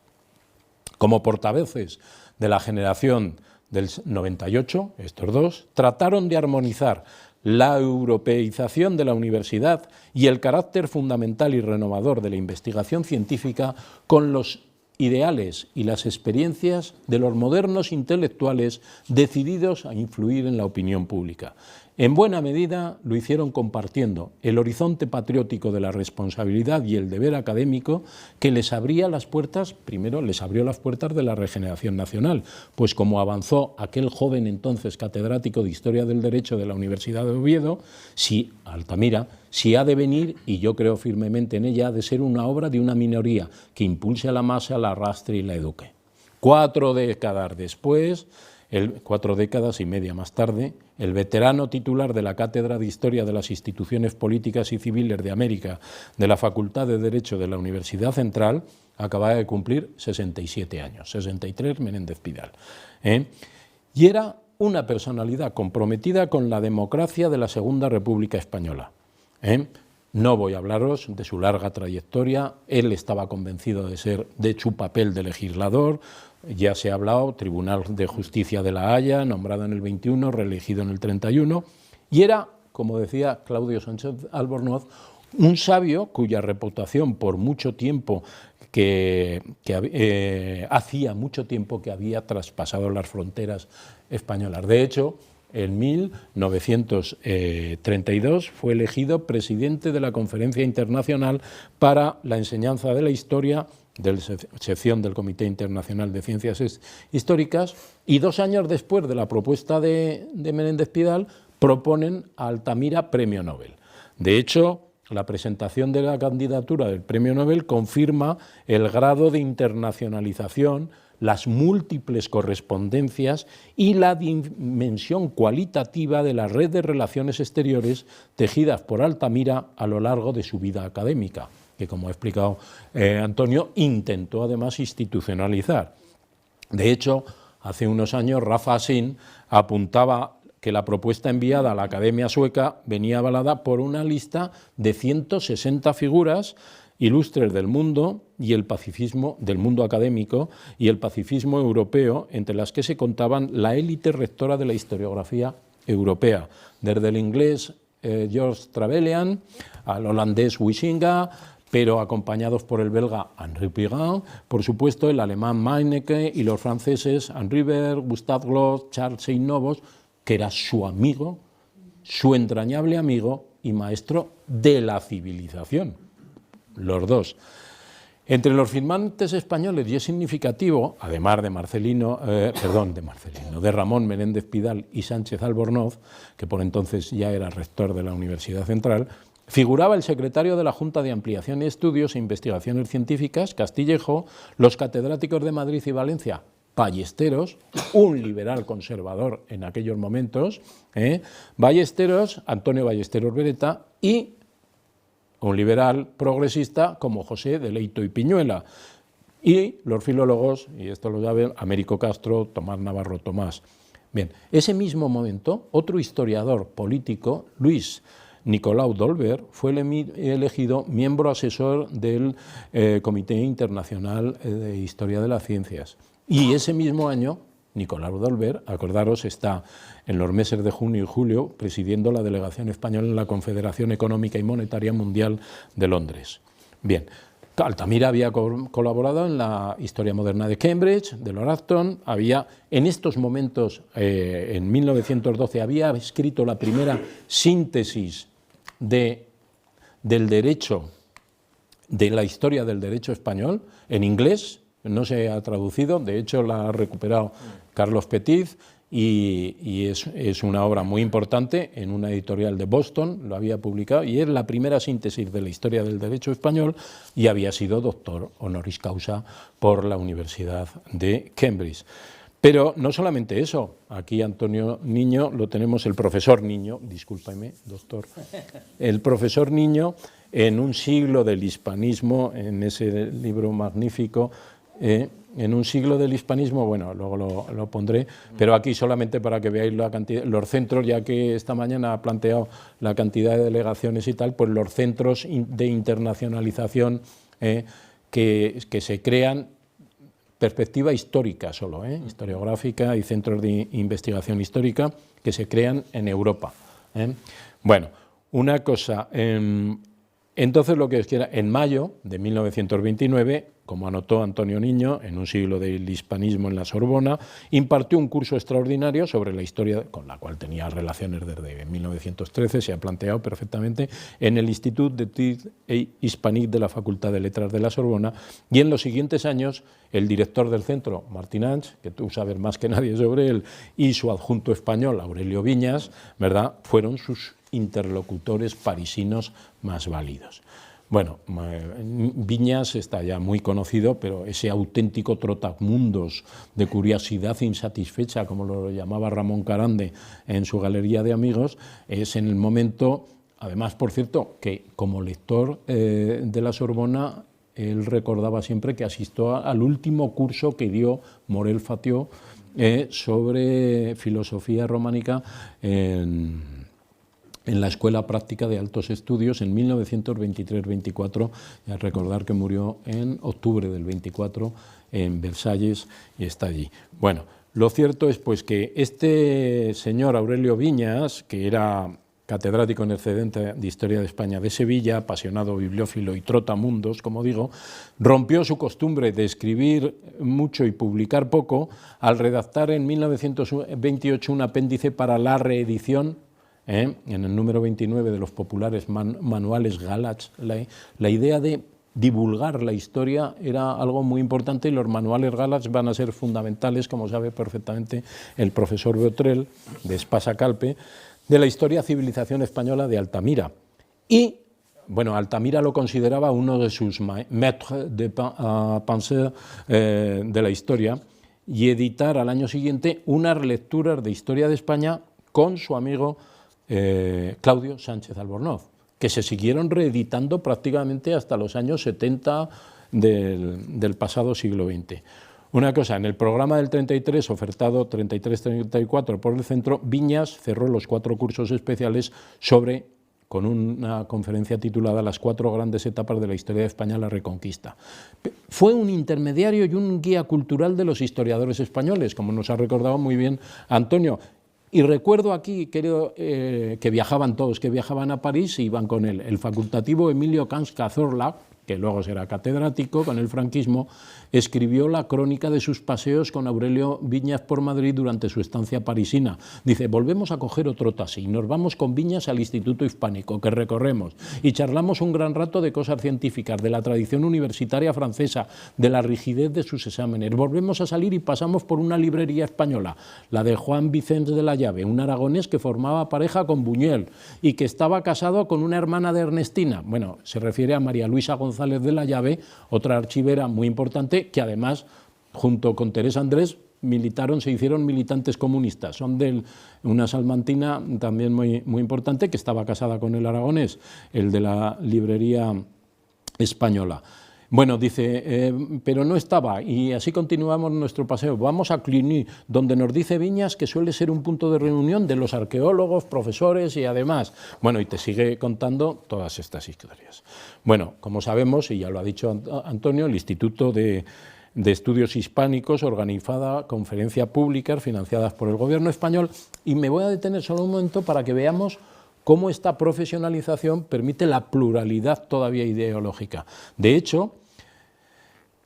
Como portavoces de la generación del 98, estos dos, trataron de armonizar la europeización de la universidad y el carácter fundamental y renovador de la investigación científica con los ideales y las experiencias de los modernos intelectuales decididos a influir en la opinión pública. En buena medida lo hicieron compartiendo el horizonte patriótico de la responsabilidad y el deber académico que les abría las puertas, primero les abrió las puertas de la regeneración nacional, pues como avanzó aquel joven entonces catedrático de Historia del Derecho de la Universidad de Oviedo, si Altamira, si ha de venir, y yo creo firmemente en ella, ha de ser una obra de una minoría que impulse a la masa, la arrastre y la eduque. 4 décadas después, 4 décadas y media más tarde, el veterano titular de la Cátedra de Historia de las Instituciones Políticas y Civiles de América de la Facultad de Derecho de la Universidad Central acababa de cumplir 67 años, 63 Menéndez Pidal. Y era una personalidad comprometida con la democracia de la Segunda República Española. No voy a hablaros de su larga trayectoria, él estaba convencido de su papel de legislador. Ya se ha hablado, Tribunal de Justicia de La Haya, nombrado en el 21, reelegido en el 31, y era, como decía Claudio Sánchez Albornoz, un sabio cuya reputación por mucho tiempo, hacía mucho tiempo que había traspasado las fronteras españolas. De hecho, en 1932 fue elegido presidente de la Conferencia Internacional para la Enseñanza de la Historia, de la sección del Comité Internacional de Ciencias Históricas, y 2 años después de la propuesta de Menéndez Pidal proponen a Altamira premio Nobel. De hecho, la presentación de la candidatura del premio Nobel confirma el grado de internacionalización, las múltiples correspondencias y la dimensión cualitativa de la red de relaciones exteriores tejidas por Altamira a lo largo de su vida académica, que, como ha explicado Antonio, intentó además institucionalizar. De hecho, hace unos años Rafa Asín apuntaba que la propuesta enviada a la Academia Sueca venía avalada por una lista de 160 figuras ilustres del mundo y el pacifismo del mundo académico y el pacifismo europeo, entre las que se contaban la élite rectora de la historiografía europea, desde el inglés George Trevelyan al holandés Huizinga, pero acompañados por el belga Henri Pirard, por supuesto el alemán Meinecke y los franceses Henri Ver, Gustave Glos, Charles Seynovos, que era su amigo, su entrañable amigo y maestro de la civilización, los dos. Entre los firmantes españoles, y es significativo, además de Ramón Menéndez Pidal y Sánchez Albornoz, que por entonces ya era rector de la Universidad Central, figuraba el secretario de la Junta de Ampliación de Estudios e Investigaciones Científicas, Castillejo, los catedráticos de Madrid y Valencia, Ballesteros, un liberal conservador en aquellos momentos, Ballesteros, Antonio Ballesteros Beretta, y un liberal progresista como José de Leito y Piñuela, y los filólogos, y esto lo saben, Américo Castro, Tomás Navarro Tomás. Bien, ese mismo momento, otro historiador político, Luis Nicolau d'Olwer, fue elegido miembro asesor del Comité Internacional de Historia de las Ciencias. Y ese mismo año, Nicolau d'Olwer, acordaros, está en los meses de junio y julio presidiendo la delegación española en la Confederación Económica y Monetaria Mundial de Londres. Bien, Altamira había colaborado en la Historia Moderna de Cambridge, de Lord Acton, en estos momentos, en 1912, había escrito la primera síntesis del derecho, de la historia del derecho español, en inglés. No se ha traducido, de hecho la ha recuperado Carlos Petit y es una obra muy importante en una editorial de Boston, lo había publicado y es la primera síntesis de la historia del derecho español y había sido doctor honoris causa por la Universidad de Cambridge. Pero no solamente eso, aquí Antonio Niño, lo tenemos el profesor Niño, discúlpame, doctor, el profesor Niño en un siglo del hispanismo, en ese libro magnífico, en un siglo del hispanismo, bueno, luego lo pondré, pero aquí solamente para que veáis la cantidad, los centros, ya que esta mañana ha planteado la cantidad de delegaciones y tal, pues los centros de internacionalización que se crean, perspectiva histórica solo, historiográfica y centros de investigación histórica que se crean en Europa. Bueno, una cosa, entonces lo que os quiera, en mayo de 1929, como anotó Antonio Niño, en un siglo del hispanismo en la Sorbona, impartió un curso extraordinario sobre la historia, con la cual tenía relaciones desde 1913, se ha planteado perfectamente, en el Institut d'Études Hispaniques de la Facultad de Letras de la Sorbona, y en los siguientes años el director del centro, Martín Ans, que tú sabes más que nadie sobre él, y su adjunto español, Aurelio Viñas, ¿verdad?, fueron sus interlocutores parisinos más válidos. Bueno, Viñas está ya muy conocido, pero ese auténtico trotamundos de curiosidad insatisfecha, como lo llamaba Ramón Carande en su galería de amigos, es en el momento, además, por cierto, que como lector de la Sorbona, él recordaba siempre que asistió al último curso que dio Morel Fatió sobre filosofía románica en la Escuela Práctica de Altos Estudios en 1923-24, y a recordar que murió en octubre del 24 en Versalles y está allí. Bueno, lo cierto es pues que este señor Aurelio Viñas, que era catedrático en excedente de Historia de España de Sevilla, apasionado bibliófilo y trotamundos, como digo, rompió su costumbre de escribir mucho y publicar poco al redactar en 1928 un apéndice para la reedición en el número 29 de los populares manuales Galatz. La idea de divulgar la historia era algo muy importante y los manuales Galatz van a ser fundamentales, como sabe perfectamente el profesor Botrel, de Espasa Calpe, de la historia civilización española de Altamira. Y, bueno, Altamira lo consideraba uno de sus maîtres de pensée de la historia, y editar al año siguiente unas lecturas de historia de España con su amigo Claudio Sánchez Albornoz, que se siguieron reeditando prácticamente hasta los años 70 del pasado siglo XX. Una cosa, en el programa del 33, ofertado 33-34 por el centro, Viñas cerró los 4 cursos especiales con una conferencia titulada Las 4 grandes etapas de la historia de España, la Reconquista. Fue un intermediario y un guía cultural de los historiadores españoles, como nos ha recordado muy bien Antonio. Y recuerdo aquí, creo, que viajaban todos, que viajaban a París y iban con él. El facultativo Emilio Camps Cazorla, que luego será catedrático con el franquismo, escribió la crónica de sus paseos con Aurelio Viñas por Madrid durante su estancia parisina. Dice, volvemos a coger otro taxi, nos vamos con Viñas al Instituto Hispánico, que recorremos, y charlamos un gran rato de cosas científicas, de la tradición universitaria francesa, de la rigidez de sus exámenes. Volvemos a salir y pasamos por una librería española, la de Juan Vicens de la Llave, un aragonés que formaba pareja con Buñuel y que estaba casado con una hermana de Ernestina. Bueno, se refiere a María Luisa González de la Llave, otra archivera muy importante, que además, junto con Teresa Andrés, se hicieron militantes comunistas. Son de una salmantina también muy importante, que estaba casada con el aragonés, el de la librería española. Bueno, dice, pero no estaba, y así continuamos nuestro paseo. Vamos a Cluny, donde nos dice Viñas que suele ser un punto de reunión de los arqueólogos, profesores y además. Bueno, y te sigue contando todas estas historias. Bueno, como sabemos, y ya lo ha dicho Antonio, el Instituto de Estudios Hispánicos organizaba conferencias públicas financiadas por el gobierno español, y me voy a detener solo un momento para que veamos cómo esta profesionalización permite la pluralidad todavía ideológica. De hecho,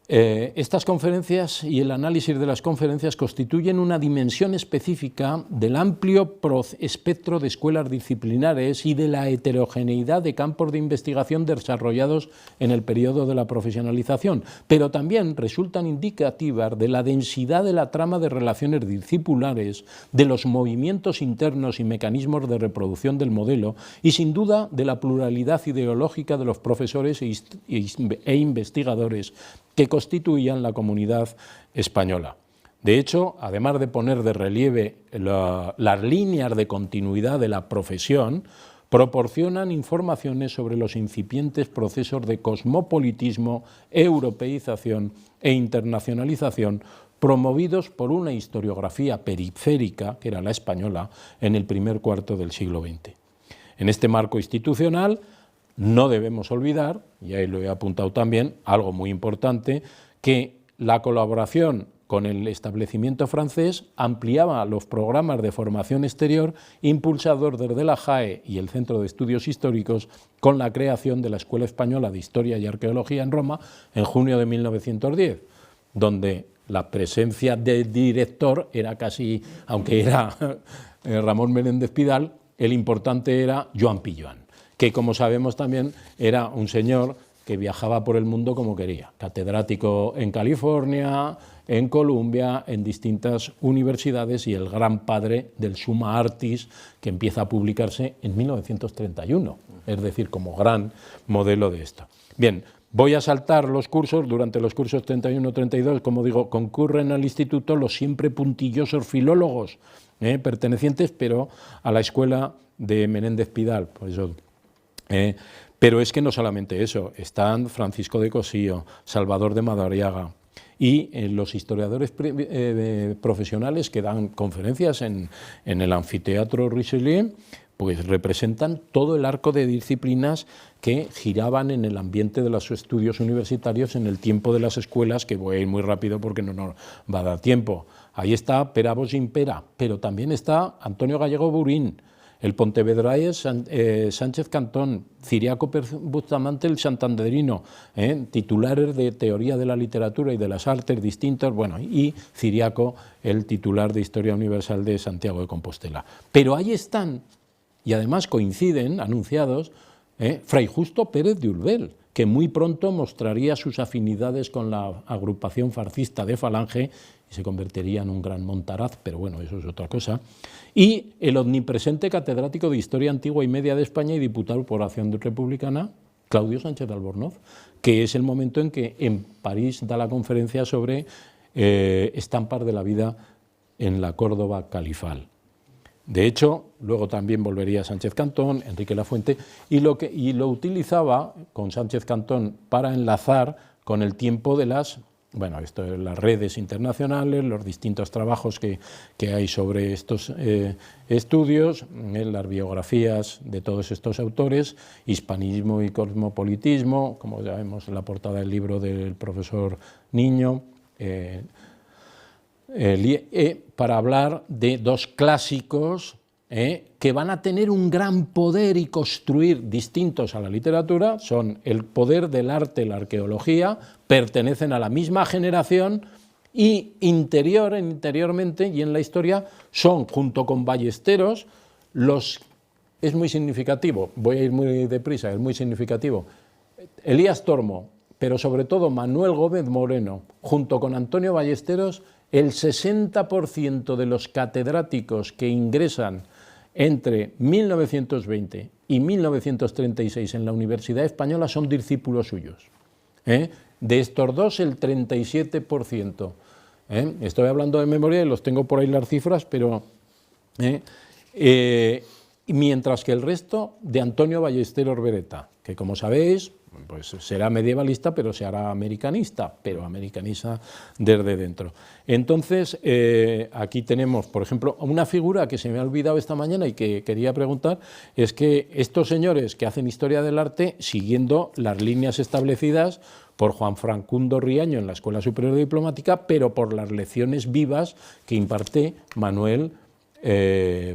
estas conferencias y el análisis de las conferencias constituyen una dimensión específica del amplio espectro de escuelas disciplinares y de la heterogeneidad de campos de investigación desarrollados en el periodo de la profesionalización, pero también resultan indicativas de la densidad de la trama de relaciones discipulares, de los movimientos internos y mecanismos de reproducción del modelo y, sin duda, de la pluralidad ideológica de los profesores e investigadores que constituían la comunidad española. De hecho, además de poner de relieve las líneas de continuidad de la profesión, proporcionan informaciones sobre los incipientes procesos de cosmopolitismo, europeización e internacionalización promovidos por una historiografía periférica, que era la española, en el primer cuarto del siglo XX. En este marco institucional no debemos olvidar, y ahí lo he apuntado también, algo muy importante, que la colaboración con el establecimiento francés ampliaba los programas de formación exterior impulsados desde la JAE y el Centro de Estudios Históricos con la creación de la Escuela Española de Historia y Arqueología en Roma en junio de 1910, donde la presencia del director era casi, aunque era Ramón Menéndez Pidal, el importante era Joan Pilloan, que como sabemos también era un señor que viajaba por el mundo como quería, catedrático en California, en Columbia, en distintas universidades y el gran padre del Summa Artis, que empieza a publicarse en 1931, es decir, como gran modelo de esto. Bien, voy a saltar los cursos. Durante los cursos 31-32, como digo, concurren al instituto los siempre puntillosos filólogos, pertenecientes pero a la escuela de Menéndez Pidal, por eso... Pero es que no solamente eso, están Francisco de Cosío, Salvador de Madariaga y los historiadores profesionales que dan conferencias en el anfiteatro Richelieu, pues representan todo el arco de disciplinas que giraban en el ambiente de los estudios universitarios en el tiempo de las escuelas, que voy a ir muy rápido porque no nos va a dar tiempo. Ahí está Perabos Impera, pero también está Antonio Gallego Burín, el Pontevedraés Sánchez Cantón, Ciriaco Bustamante el Santanderino, titulares de Teoría de la Literatura y de las Artes distintas, bueno, y Ciriaco, el titular de Historia Universal de Santiago de Compostela. Pero ahí están, y además coinciden, anunciados, Fray Justo Pérez de Urbel, que muy pronto mostraría sus afinidades con la agrupación fascista de Falange y se convertiría en un gran Montaraz, pero bueno, eso es otra cosa, y el omnipresente catedrático de Historia Antigua y Media de España y diputado por Acción Republicana, Claudio Sánchez de Albornoz, que es el momento en que en París da la conferencia sobre estampas de la vida en la Córdoba califal. De hecho, luego también volvería Sánchez Cantón, Enrique Lafuente, y lo utilizaba con Sánchez Cantón para enlazar con el tiempo de las redes internacionales, los distintos trabajos que hay sobre estos estudios, las biografías de todos estos autores, hispanismo y cosmopolitismo, como ya vemos en la portada del libro del profesor Niño, para hablar de dos clásicos que van a tener un gran poder y construir distintos a la literatura, son el poder del arte y la arqueología, pertenecen a la misma generación y interiormente y en la historia son, junto con Ballesteros, es muy significativo, voy a ir muy deprisa, es muy significativo, Elías Tormo, pero sobre todo Manuel Gómez Moreno, junto con Antonio Ballesteros, el 60% de los catedráticos que ingresan entre 1920 y 1936 en la Universidad Española son discípulos suyos. De estos dos, el 37%. Estoy hablando de memoria y los tengo por ahí las cifras, pero... mientras que el resto de Antonio Ballesteros Beretta, que como sabéis, pues será medievalista, pero se hará americanista, pero americanista desde dentro. Entonces, aquí tenemos, por ejemplo, una figura que se me ha olvidado esta mañana y que quería preguntar, es que estos señores que hacen historia del arte, siguiendo las líneas establecidas por Juan Francundo Riaño en la Escuela Superior de Diplomática, pero por las lecciones vivas que imparte Manuel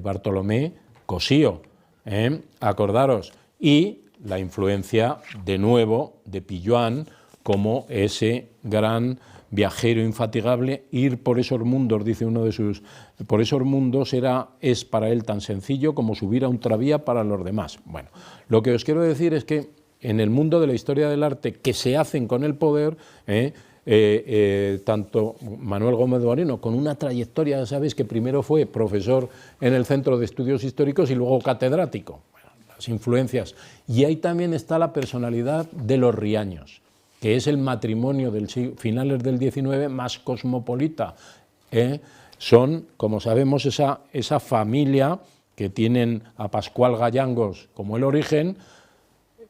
Bartolomé Cosío, acordaros, y la influencia de nuevo de Pilloan como ese gran viajero infatigable, ir por esos mundos, dice uno de sus, por esos mundos es para él tan sencillo como subir a un tranvía para los demás. Bueno, lo que os quiero decir es que en el mundo de la historia del arte que se hacen con el poder, tanto Manuel Gómez Moreno, con una trayectoria, sabéis que primero fue profesor en el Centro de Estudios Históricos y luego catedrático, bueno, las influencias, y ahí también está la personalidad de los Riaños, que es el matrimonio del finales del XIX más cosmopolita, son, como sabemos, esa familia que tienen a Pascual Gallangos como el origen,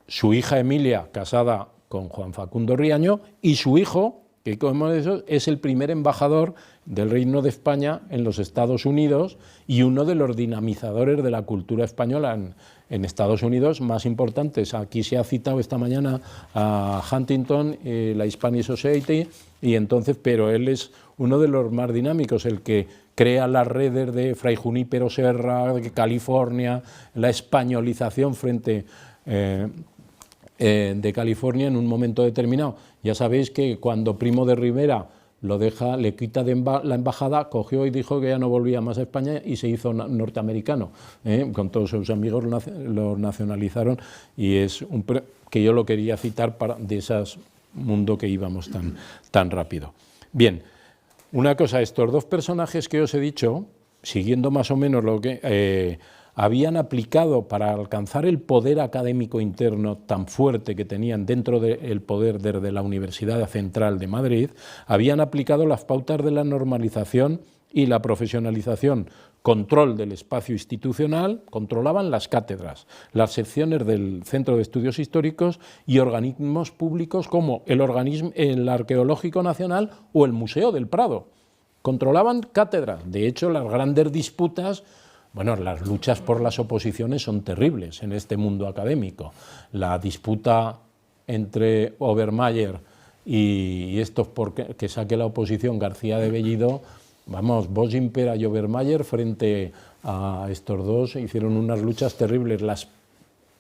su hija Emilia, casada con Juan Facundo Riaño, y su hijo, que como eso, es el primer embajador del Reino de España en los Estados Unidos y uno de los dinamizadores de la cultura española en Estados Unidos más importantes. Aquí se ha citado esta mañana a Huntington, la Hispanic Society, y entonces, pero él es uno de los más dinámicos, el que crea las redes de Fray Junípero Serra, de California, la españolización frente de California en un momento determinado. Ya sabéis que cuando Primo de Rivera lo deja, le quita la embajada, cogió y dijo que ya no volvía más a España y se hizo norteamericano, con todos sus amigos lo nacionalizaron, y es que yo lo quería citar de esas mundo que íbamos tan rápido. Bien, una cosa, estos dos personajes que os he dicho, siguiendo más o menos lo que habían aplicado para alcanzar el poder académico interno tan fuerte que tenían dentro del poder desde la Universidad Central de Madrid, habían aplicado las pautas de la normalización y la profesionalización, control del espacio institucional, controlaban las cátedras, las secciones del Centro de Estudios Históricos y organismos públicos como el Arqueológico Nacional o el Museo del Prado. Controlaban cátedras. De hecho, las grandes disputas, bueno, las luchas por las oposiciones son terribles en este mundo académico. La disputa entre Obermayer y estos que saque la oposición García de Bellido, vamos, Bosch-Impera y Obermayer frente a estos dos hicieron unas luchas terribles. Las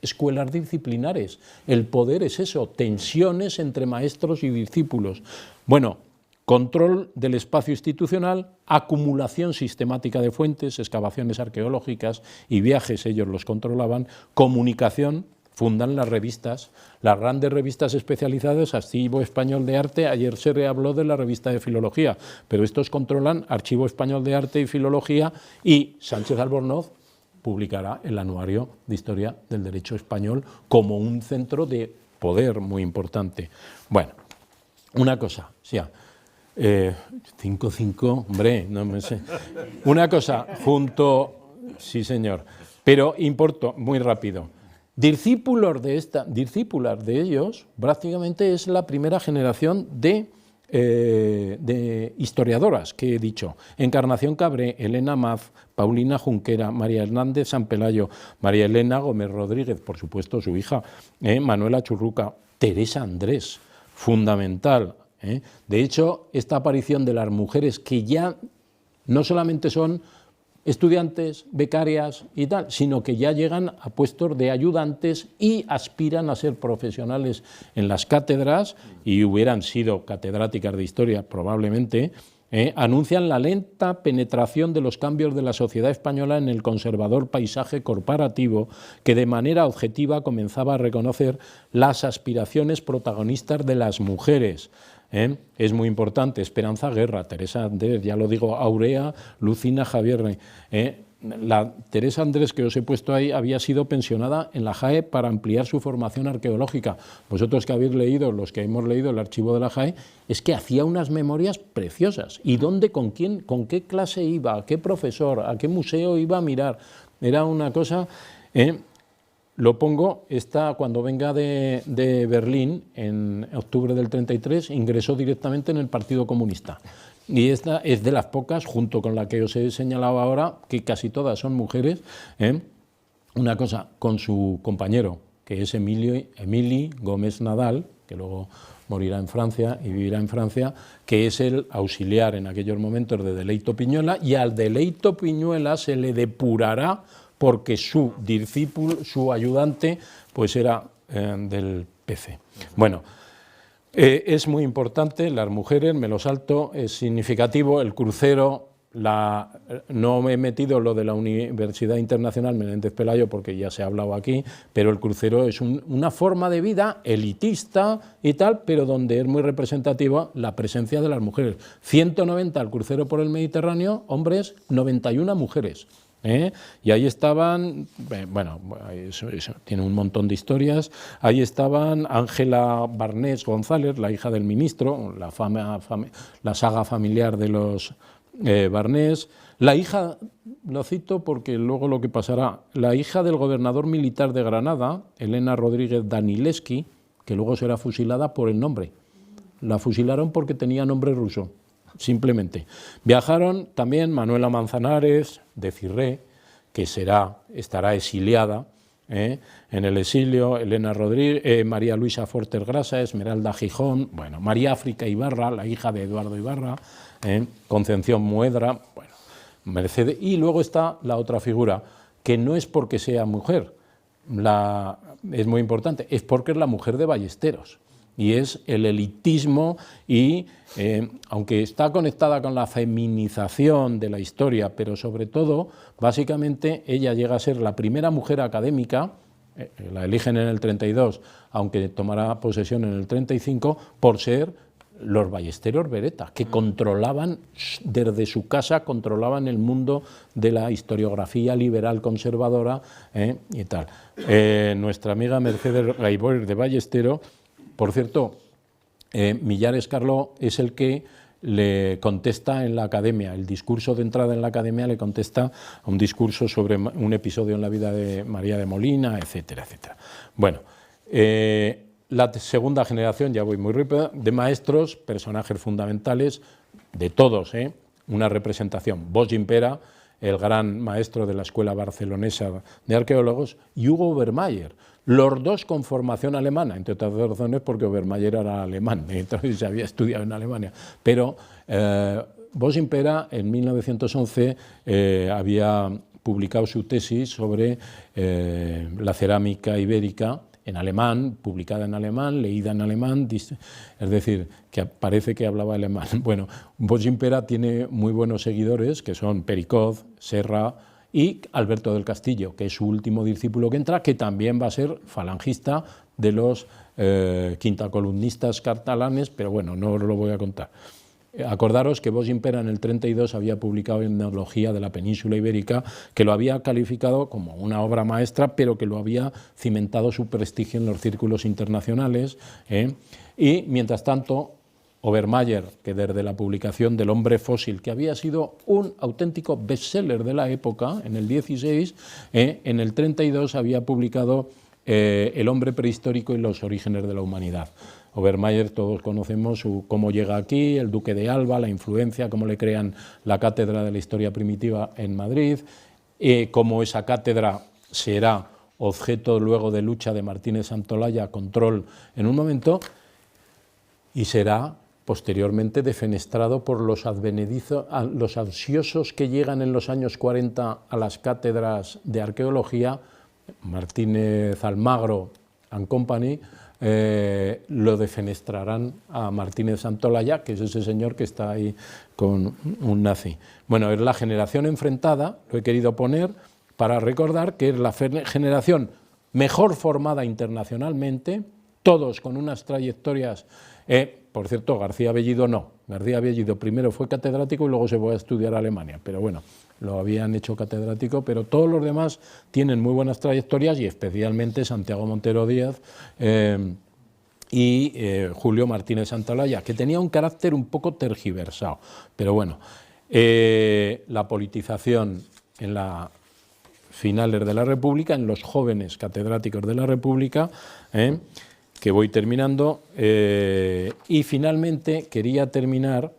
escuelas disciplinares, el poder es eso, tensiones entre maestros y discípulos. Bueno, control del espacio institucional, acumulación sistemática de fuentes, excavaciones arqueológicas y viajes, ellos los controlaban, comunicación, fundan las revistas, las grandes revistas especializadas, Archivo Español de Arte, ayer se habló de la revista de Filología, pero estos controlan Archivo Español de Arte y Filología, y Sánchez Albornoz publicará el Anuario de Historia del Derecho Español como un centro de poder muy importante. Bueno, una cosa, sí, 5-5, hombre, no me sé. Una cosa, sí señor, pero importo, muy rápido. Discípulas de ellos, prácticamente es la primera generación de historiadoras que he dicho. Encarnación Cabré, Elena Maz, Paulina Junquera, María Hernández San Pelayo, María Elena Gómez Rodríguez, por supuesto su hija, Manuela Churruca, Teresa Andrés, fundamental. De hecho, esta aparición de las mujeres que ya no solamente son estudiantes, becarias y tal, sino que ya llegan a puestos de ayudantes y aspiran a ser profesionales en las cátedras y hubieran sido catedráticas de historia probablemente, anuncian la lenta penetración de los cambios de la sociedad española en el conservador paisaje corporativo que de manera objetiva comenzaba a reconocer las aspiraciones protagonistas de las mujeres. Es muy importante, Esperanza Guerra, Teresa Andrés, ya lo digo, Aurea, Lucina Javier. La Teresa Andrés que os he puesto ahí había sido pensionada en la JAE para ampliar su formación arqueológica. Vosotros que habéis leído, los que hemos leído el archivo de la JAE, es que hacía unas memorias preciosas. ¿Y dónde, con quién, con qué clase iba, a qué profesor, a qué museo iba a mirar? Era una cosa... Lo pongo, cuando venga de Berlín, en octubre del 33, ingresó directamente en el Partido Comunista. Y esta es de las pocas, junto con la que os he señalado ahora, que casi todas son mujeres, una cosa, con su compañero, que es Emili Gómez Nadal, que luego morirá en Francia y vivirá en Francia, que es el auxiliar en aquellos momentos de Deleito Piñuela, y al Deleito Piñuela se le depurará porque su discípulo, su ayudante, pues era del PC. Bueno, es muy importante, las mujeres, me lo salto, es significativo, el crucero, no me he metido lo de la Universidad Internacional Menéndez Pelayo porque ya se ha hablado aquí, pero el crucero es una forma de vida elitista y tal, pero donde es muy representativa la presencia de las mujeres. 190 al crucero por el Mediterráneo, hombres, 91 mujeres. Y ahí estaban, bueno, eso tiene un montón de historias, ahí estaban Ángela Barnés González, la hija del ministro, la saga familiar de los Barnés, La hija, lo cito porque luego lo que pasará, la hija del gobernador militar de Granada, Elena Rodríguez Danilevsky, que luego será fusilada por el nombre. La fusilaron porque tenía nombre ruso, simplemente. Viajaron también Manuela Manzanares, de Cirré, que estará exiliada en el exilio, Elena Rodríguez, María Luisa Fortes Grasa, Esmeralda Gijón, bueno, María África Ibarra, la hija de Eduardo Ibarra, Concepción Muedra, bueno, Mercedes, y luego está la otra figura, que no es porque sea mujer, es muy importante, es porque es la mujer de Ballesteros. Y es el elitismo y, aunque está conectada con la feminización de la historia, pero sobre todo, básicamente, ella llega a ser la primera mujer académica, la eligen en el 32, aunque tomará posesión en el 35, por ser los Ballesteros Beretta, que controlaban, desde su casa, controlaban el mundo de la historiografía liberal conservadora y tal. Nuestra amiga Mercedes Gaiboer de Ballesteros, por cierto, Millares Carló es el que le contesta en la academia, el discurso de entrada en la academia le contesta a un discurso sobre un episodio en la vida de María de Molina, etcétera, etcétera. Bueno, la segunda generación, ya voy muy rápido, de maestros, personajes fundamentales, de todos, una representación. Bosch Gimpera, el gran maestro de la Escuela Barcelonesa de Arqueólogos, y Hugo Obermayer, los dos con formación alemana, entre otras razones porque Obermayer era alemán, entonces se había estudiado en Alemania, pero Bosch Gimpera en 1911 había publicado su tesis sobre la cerámica ibérica en alemán, publicada en alemán, leída en alemán, es decir, que parece que hablaba alemán. Bueno, Bosch Gimpera tiene muy buenos seguidores, que son Pericot, Serra y Alberto del Castillo, que es su último discípulo que entra, que también va a ser falangista de los quintacolumnistas catalanes, pero bueno, no os lo voy a contar. Acordaros que Bosch Gimpera en el 32 había publicado Etnología de la península ibérica, que lo había calificado como una obra maestra, pero que lo había cimentado su prestigio en los círculos internacionales. Y, mientras tanto, Obermayer, que desde la publicación del Hombre Fósil, que había sido un auténtico bestseller de la época, en el 16, en el 32 había publicado El hombre prehistórico y los orígenes de la humanidad. Obermayer, todos conocemos cómo llega aquí, el duque de Alba, la influencia, cómo le crean la cátedra de la historia primitiva en Madrid, cómo esa cátedra será objeto luego de lucha de Martínez Santolaya, Control en un momento, y será posteriormente defenestrado por los advenedizos, los ansiosos que llegan en los años 40 a las cátedras de arqueología, Martínez Almagro and Company, lo defenestrarán a Martínez Santolaya, que es ese señor que está ahí con un nazi. Bueno, es la generación enfrentada, lo he querido poner para recordar que es la generación mejor formada internacionalmente, todos con unas trayectorias. Por cierto, García Bellido no. García Bellido primero fue catedrático y luego se fue a estudiar a Alemania, pero bueno, lo habían hecho catedrático, pero todos los demás tienen muy buenas trayectorias y especialmente Santiago Montero Díaz y Julio Martínez Santolaya, que tenía un carácter un poco tergiversado, pero bueno, la politización en las finales de la República, en los jóvenes catedráticos de la República, que voy terminando, y finalmente quería terminar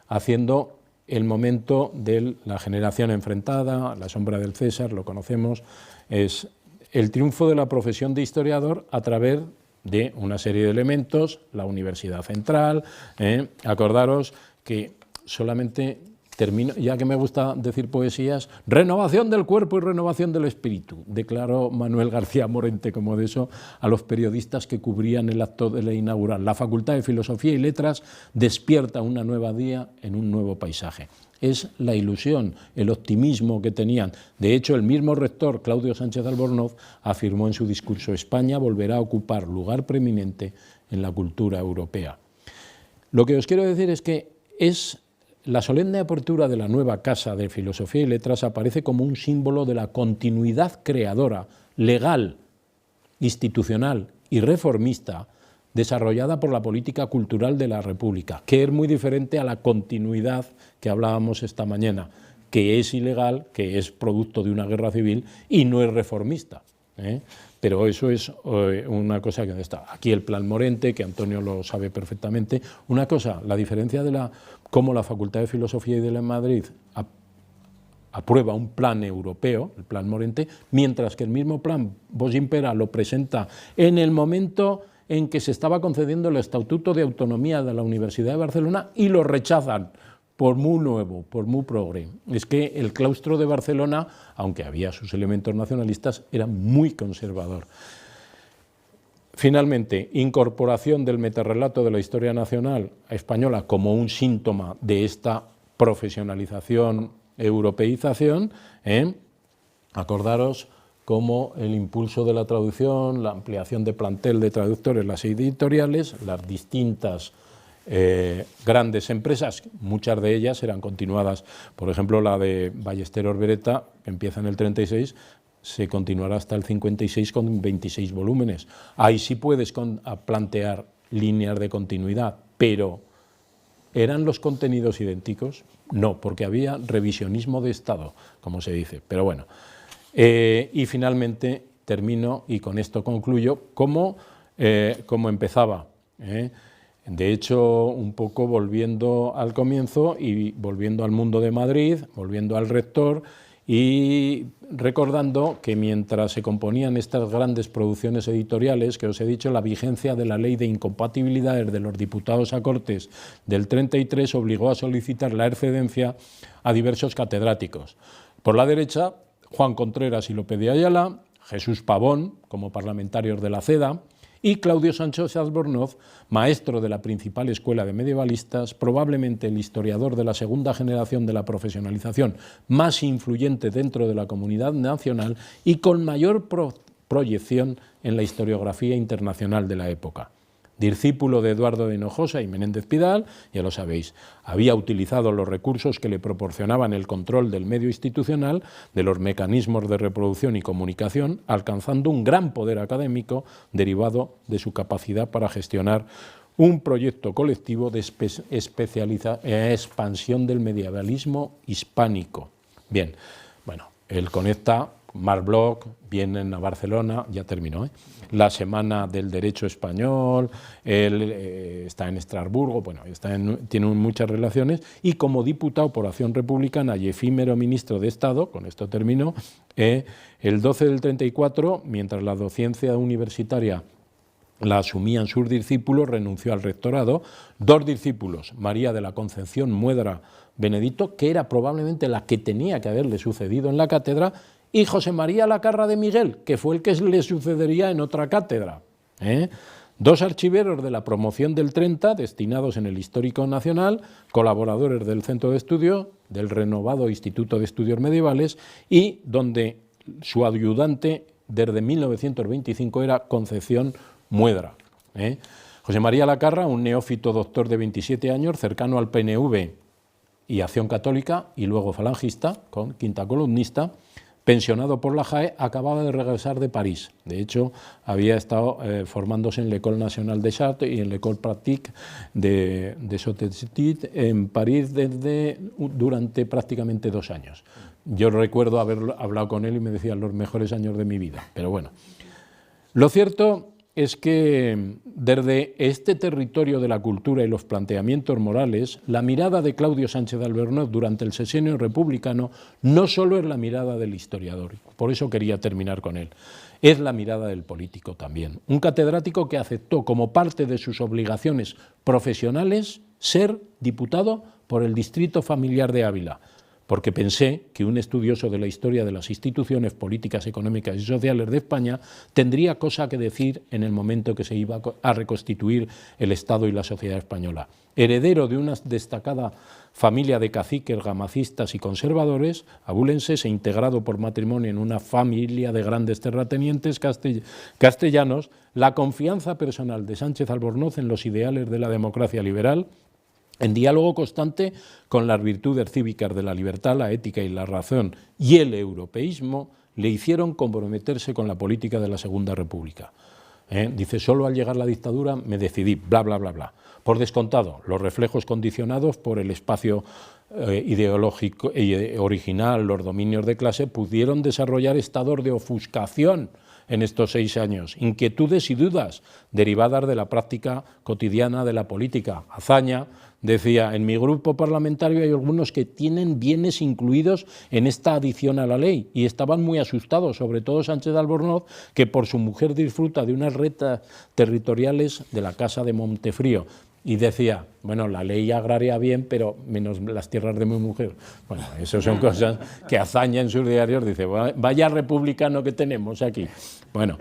haciendo el momento de la generación enfrentada, la sombra del César, lo conocemos, es el triunfo de la profesión de historiador a través de una serie de elementos, la Universidad Central, acordaros que solamente termino, ya que me gusta decir poesías, renovación del cuerpo y renovación del espíritu, declaró Manuel García Morente como de eso a los periodistas que cubrían el acto de la inaugural. La Facultad de Filosofía y Letras despierta una nueva día en un nuevo paisaje. Es la ilusión, el optimismo que tenían. De hecho, el mismo rector, Claudio Sánchez Albornoz, afirmó en su discurso: España volverá a ocupar lugar preeminente en la cultura europea. Lo que os quiero decir es que la solemne apertura de la nueva Casa de Filosofía y Letras aparece como un símbolo de la continuidad creadora, legal, institucional y reformista desarrollada por la política cultural de la República, que es muy diferente a la continuidad que hablábamos esta mañana, que es ilegal, que es producto de una guerra civil y no es reformista. Pero eso es una cosa que está. Aquí el Plan Morente, que Antonio lo sabe perfectamente. Una cosa, la diferencia de cómo la Facultad de Filosofía y de Madrid aprueba un plan europeo, el Plan Morente, mientras que el mismo plan Bosch Impera lo presenta en el momento en que se estaba concediendo el Estatuto de Autonomía de la Universidad de Barcelona y lo rechazan por muy nuevo, por muy progre. Es que el claustro de Barcelona, aunque había sus elementos nacionalistas, era muy conservador. Finalmente, incorporación del metarrelato de la historia nacional española como un síntoma de esta profesionalización, europeización, acordaros como el impulso de la traducción, la ampliación de plantel de traductores, las editoriales, las distintas grandes empresas, muchas de ellas eran continuadas, por ejemplo la de Ballesteros Beretta, que empieza en el 36, se continuará hasta el 56 con 26 volúmenes. Ahí sí puedes plantear líneas de continuidad, pero ¿eran los contenidos idénticos? No, porque había revisionismo de Estado, como se dice, pero bueno. Y finalmente termino, y con esto concluyo, cómo empezaba. De hecho, un poco volviendo al comienzo y volviendo al mundo de Madrid, volviendo al rector y recordando que mientras se componían estas grandes producciones editoriales, que os he dicho, la vigencia de la ley de incompatibilidades de los diputados a Cortes del 33 obligó a solicitar la excedencia a diversos catedráticos. Por la derecha, Juan Contreras y López de Ayala, Jesús Pavón, como parlamentarios de la CEDA, y Claudio Sánchez Albornoz, maestro de la principal escuela de medievalistas, probablemente el historiador de la segunda generación de la profesionalización más influyente dentro de la comunidad nacional y con mayor proyección en la historiografía internacional de la época. Discípulo de Eduardo de Hinojosa y Menéndez Pidal, ya lo sabéis, había utilizado los recursos que le proporcionaban el control del medio institucional, de los mecanismos de reproducción y comunicación, alcanzando un gran poder académico derivado de su capacidad para gestionar un proyecto colectivo de expansión del medievalismo hispánico. Bien, bueno, él conecta Marc Bloch, vienen a Barcelona, ya terminó, la Semana del Derecho Español, él está en Estrasburgo, bueno, tiene muchas relaciones, y como diputado por Acción Republicana y efímero ministro de Estado, con esto terminó, el 12 del 34, mientras la docencia universitaria la asumían sus discípulos, renunció al rectorado, dos discípulos, María de la Concepción Muedra Benedito, que era probablemente la que tenía que haberle sucedido en la cátedra, y José María Lacarra de Miguel, que fue el que le sucedería en otra cátedra. Dos archiveros de la promoción del 30, destinados en el Histórico Nacional, colaboradores del Centro de Estudio, del renovado Instituto de Estudios Medievales, y donde su ayudante desde 1925 era Concepción Muedra. José María Lacarra, un neófito doctor de 27 años, cercano al PNV y Acción Católica, y luego falangista, con quinta columnista, pensionado por la JAE, acababa de regresar de París. De hecho, había estado formándose en l'École Nationale des Arts y en l'École Pratique de Sottestit en París durante prácticamente 2 años. Yo recuerdo haber hablado con él y me decía los mejores años de mi vida, pero bueno. Lo cierto es que desde este territorio de la cultura y los planteamientos morales, la mirada de Claudio Sánchez Albornoz durante el sexenio republicano no solo es la mirada del historiador, por eso quería terminar con él, es la mirada del político también. Un catedrático que aceptó como parte de sus obligaciones profesionales ser diputado por el Distrito Familiar de Ávila, porque pensé que un estudioso de la historia de las instituciones políticas, económicas y sociales de España tendría cosa que decir en el momento que se iba a reconstituir el Estado y la sociedad española. Heredero de una destacada familia de caciques, gamacistas y conservadores, abulenses e integrado por matrimonio en una familia de grandes terratenientes castellanos, la confianza personal de Sánchez Albornoz en los ideales de la democracia liberal, en diálogo constante con las virtudes cívicas de la libertad, la ética y la razón y el europeísmo, le hicieron comprometerse con la política de la Segunda República. Dice, solo al llegar la dictadura me decidí, bla, bla, bla, bla. Por descontado, los reflejos condicionados por el espacio ideológico y original, los dominios de clase, pudieron desarrollar estados de ofuscación en estos 6 años, inquietudes y dudas derivadas de la práctica cotidiana de la política. Azaña decía, en mi grupo parlamentario hay algunos que tienen bienes incluidos en esta adición a la ley, y estaban muy asustados, sobre todo Sánchez de Albornoz, que por su mujer disfruta de unas rentas territoriales de la Casa de Montefrío. Y decía, bueno, la ley agraria bien, pero menos las tierras de mi mujer. Bueno, eso son cosas que Azaña en sus diarios dice, vaya republicano que tenemos aquí. Bueno,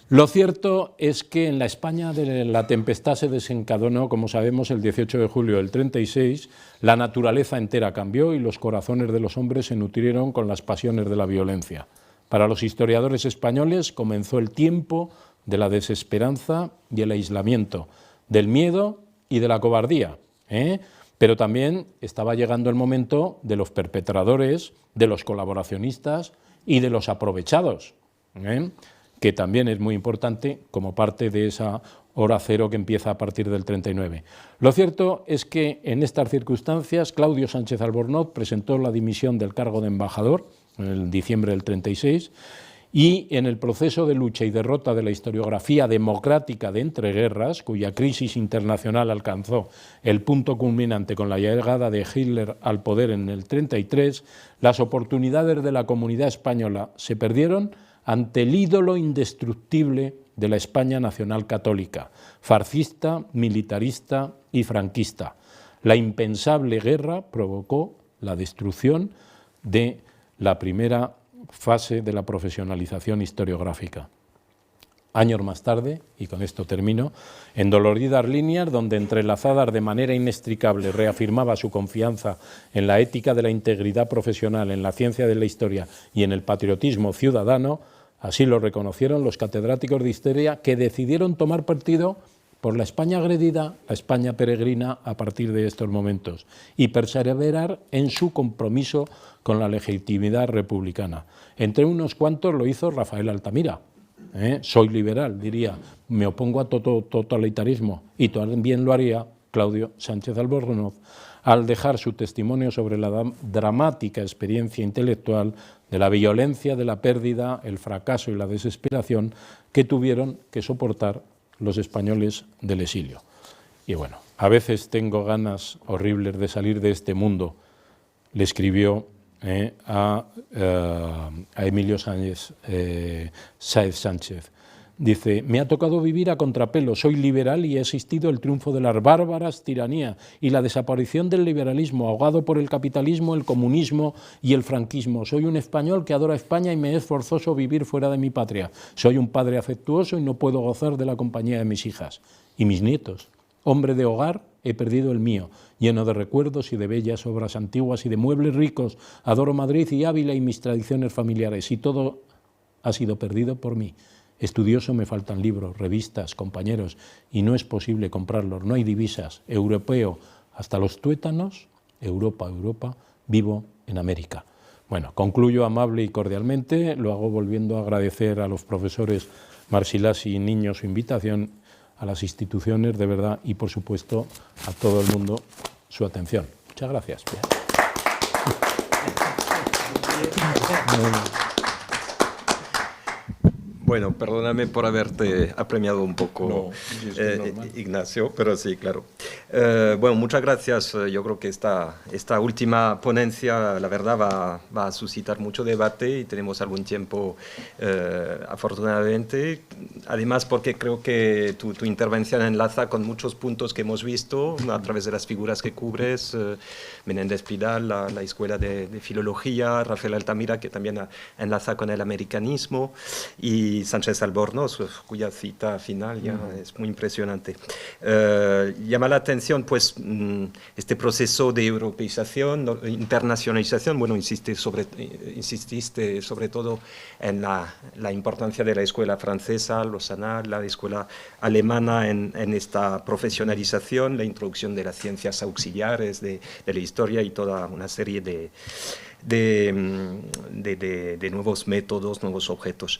lo cierto es que en la España de la tempestad se desencadenó, como sabemos, el 18 de julio del 36, la naturaleza entera cambió y los corazones de los hombres se nutrieron con las pasiones de la violencia. Para los historiadores españoles comenzó el tiempo de la desesperanza y el aislamiento, del miedo y de la cobardía, pero también estaba llegando el momento de los perpetradores, de los colaboracionistas y de los aprovechados, que también es muy importante como parte de esa hora cero que empieza a partir del 39. Lo cierto es que en estas circunstancias Claudio Sánchez Albornoz presentó la dimisión del cargo de embajador en el diciembre del 36, y en el proceso de lucha y derrota de la historiografía democrática de entreguerras, cuya crisis internacional alcanzó el punto culminante con la llegada de Hitler al poder en el 33, las oportunidades de la comunidad española se perdieron ante el ídolo indestructible de la España nacional católica, fascista, militarista y franquista. La impensable guerra provocó la destrucción de la primera fase de la profesionalización historiográfica. Años más tarde, y con esto termino, en doloridas líneas donde entrelazadas de manera inextricable reafirmaba su confianza en la ética de la integridad profesional, en la ciencia de la historia y en el patriotismo ciudadano, así lo reconocieron los catedráticos de historia que decidieron tomar partido por la España agredida, la España peregrina a partir de estos momentos, y perseverar en su compromiso con la legitimidad republicana. Entre unos cuantos lo hizo Rafael Altamira. Soy liberal, diría, me opongo a totalitarismo, y también lo haría Claudio Sánchez Albornoz al dejar su testimonio sobre la dramática experiencia intelectual de la violencia, de la pérdida, el fracaso y la desesperación que tuvieron que soportar los españoles del exilio. Y bueno, a veces tengo ganas horribles de salir de este mundo, le escribió a Emilio Sáez Sánchez. Dice, me ha tocado vivir a contrapelo, soy liberal y he asistido el triunfo de las bárbaras tiranías y la desaparición del liberalismo, ahogado por el capitalismo, el comunismo y el franquismo. Soy un español que adora España y me es forzoso vivir fuera de mi patria. Soy un padre afectuoso y no puedo gozar de la compañía de mis hijas y mis nietos. Hombre de hogar, he perdido el mío, lleno de recuerdos y de bellas obras antiguas y de muebles ricos. Adoro Madrid y Ávila y mis tradiciones familiares, y todo ha sido perdido por mí. Estudioso me faltan libros, revistas, compañeros, y no es posible comprarlos, no hay divisas. Europeo, hasta los tuétanos, Europa, vivo en América. Bueno, concluyo amable y cordialmente, lo hago volviendo a agradecer a los profesores Marsilasi y Niño su invitación, a las instituciones de verdad y por supuesto a todo el mundo su atención. Muchas gracias. Bueno, perdóname por haberte apremiado un poco, Ignacio, pero sí, claro. Bueno, muchas gracias. Yo creo que esta última ponencia, la verdad, va a suscitar mucho debate y tenemos algún tiempo, afortunadamente. Además, porque creo que tu intervención enlaza con muchos puntos que hemos visto a través de las figuras que cubres. Menéndez Pidal, la Escuela de Filología, Rafael Altamira, que también enlaza con el americanismo, y Sánchez Albornoz, cuya cita final ya es muy impresionante. Llama la atención pues este proceso de europeización, internacionalización. Bueno, insististe sobre todo en la importancia de la escuela francesa, Lausana, la escuela alemana en esta profesionalización, la introducción de las ciencias auxiliares, de la historia y toda una serie de de nuevos métodos, nuevos objetos.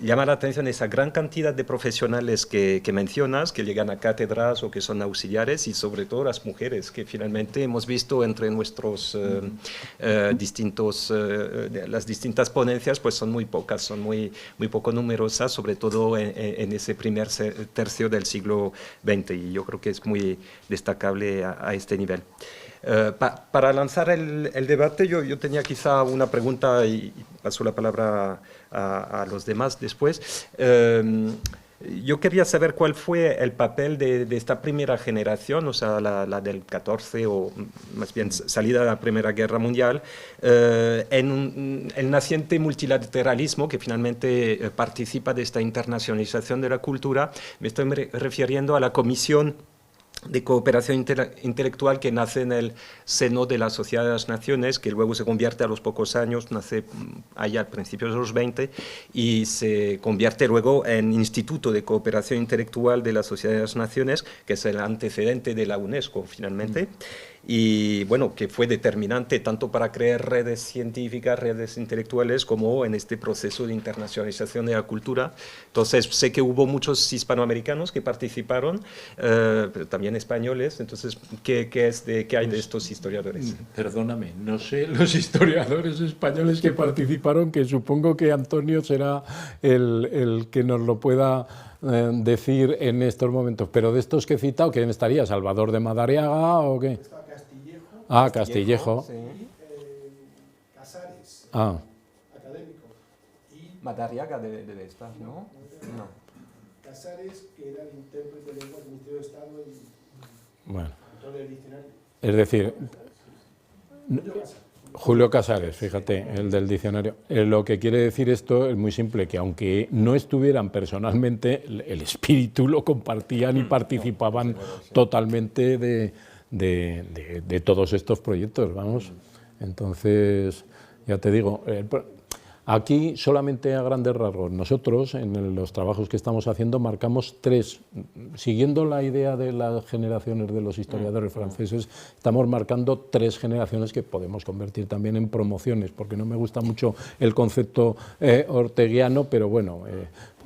Llama la atención esa gran cantidad de profesionales que mencionas, que llegan a cátedras o que son auxiliares, y sobre todo las mujeres, que finalmente hemos visto entre nuestros las distintas ponencias, pues son muy pocas, son muy poco numerosas, sobre todo en ese primer tercio del siglo XX, y yo creo que es muy destacable a este nivel. Para lanzar el debate, yo tenía quizá una pregunta y paso la palabra a los demás después. Yo quería saber cuál fue el papel de esta primera generación, o sea, la del 14, o más bien salida de la Primera Guerra Mundial, en el naciente multilateralismo que finalmente participa de esta internacionalización de la cultura. Me estoy refiriendo a la Comisión de Cooperación Intelectual que nace en el seno de la Sociedad de las Naciones, que luego se convierte a los pocos años, nace allá a principios de los 20, y se convierte luego en Instituto de Cooperación Intelectual de la Sociedad de las Naciones, que es el antecedente de la UNESCO finalmente. Y bueno, que fue determinante tanto para crear redes científicas, redes intelectuales, como en este proceso de internacionalización de la cultura. Entonces, sé que hubo muchos hispanoamericanos que participaron, pero también españoles. Entonces, ¿qué hay de estos historiadores? Perdóname, no sé los historiadores españoles que participaron, que supongo que Antonio será el que nos lo pueda decir en estos momentos. Pero de estos que he citado, ¿quién estaría? ¿Salvador de Madariaga o qué? Castillejo. Sí. Casares, académico. Y Madariaga debe estar, ¿no? No. Casares, que era el intérprete de lengua del Ministerio de Estado y Bueno, autor del diccionario. es decir, Julio Casares, fíjate, el del diccionario. Lo que quiere decir esto es muy simple, que aunque no estuvieran personalmente, el espíritu lo compartían y participaban totalmente de todos estos proyectos, vamos. Entonces, ya te digo, aquí solamente a grandes rasgos. Nosotros, en los trabajos que estamos haciendo, marcamos tres, siguiendo la idea de las generaciones de los historiadores franceses, estamos marcando tres generaciones que podemos convertir también en promociones, porque no me gusta mucho el concepto orteguiano, pero bueno,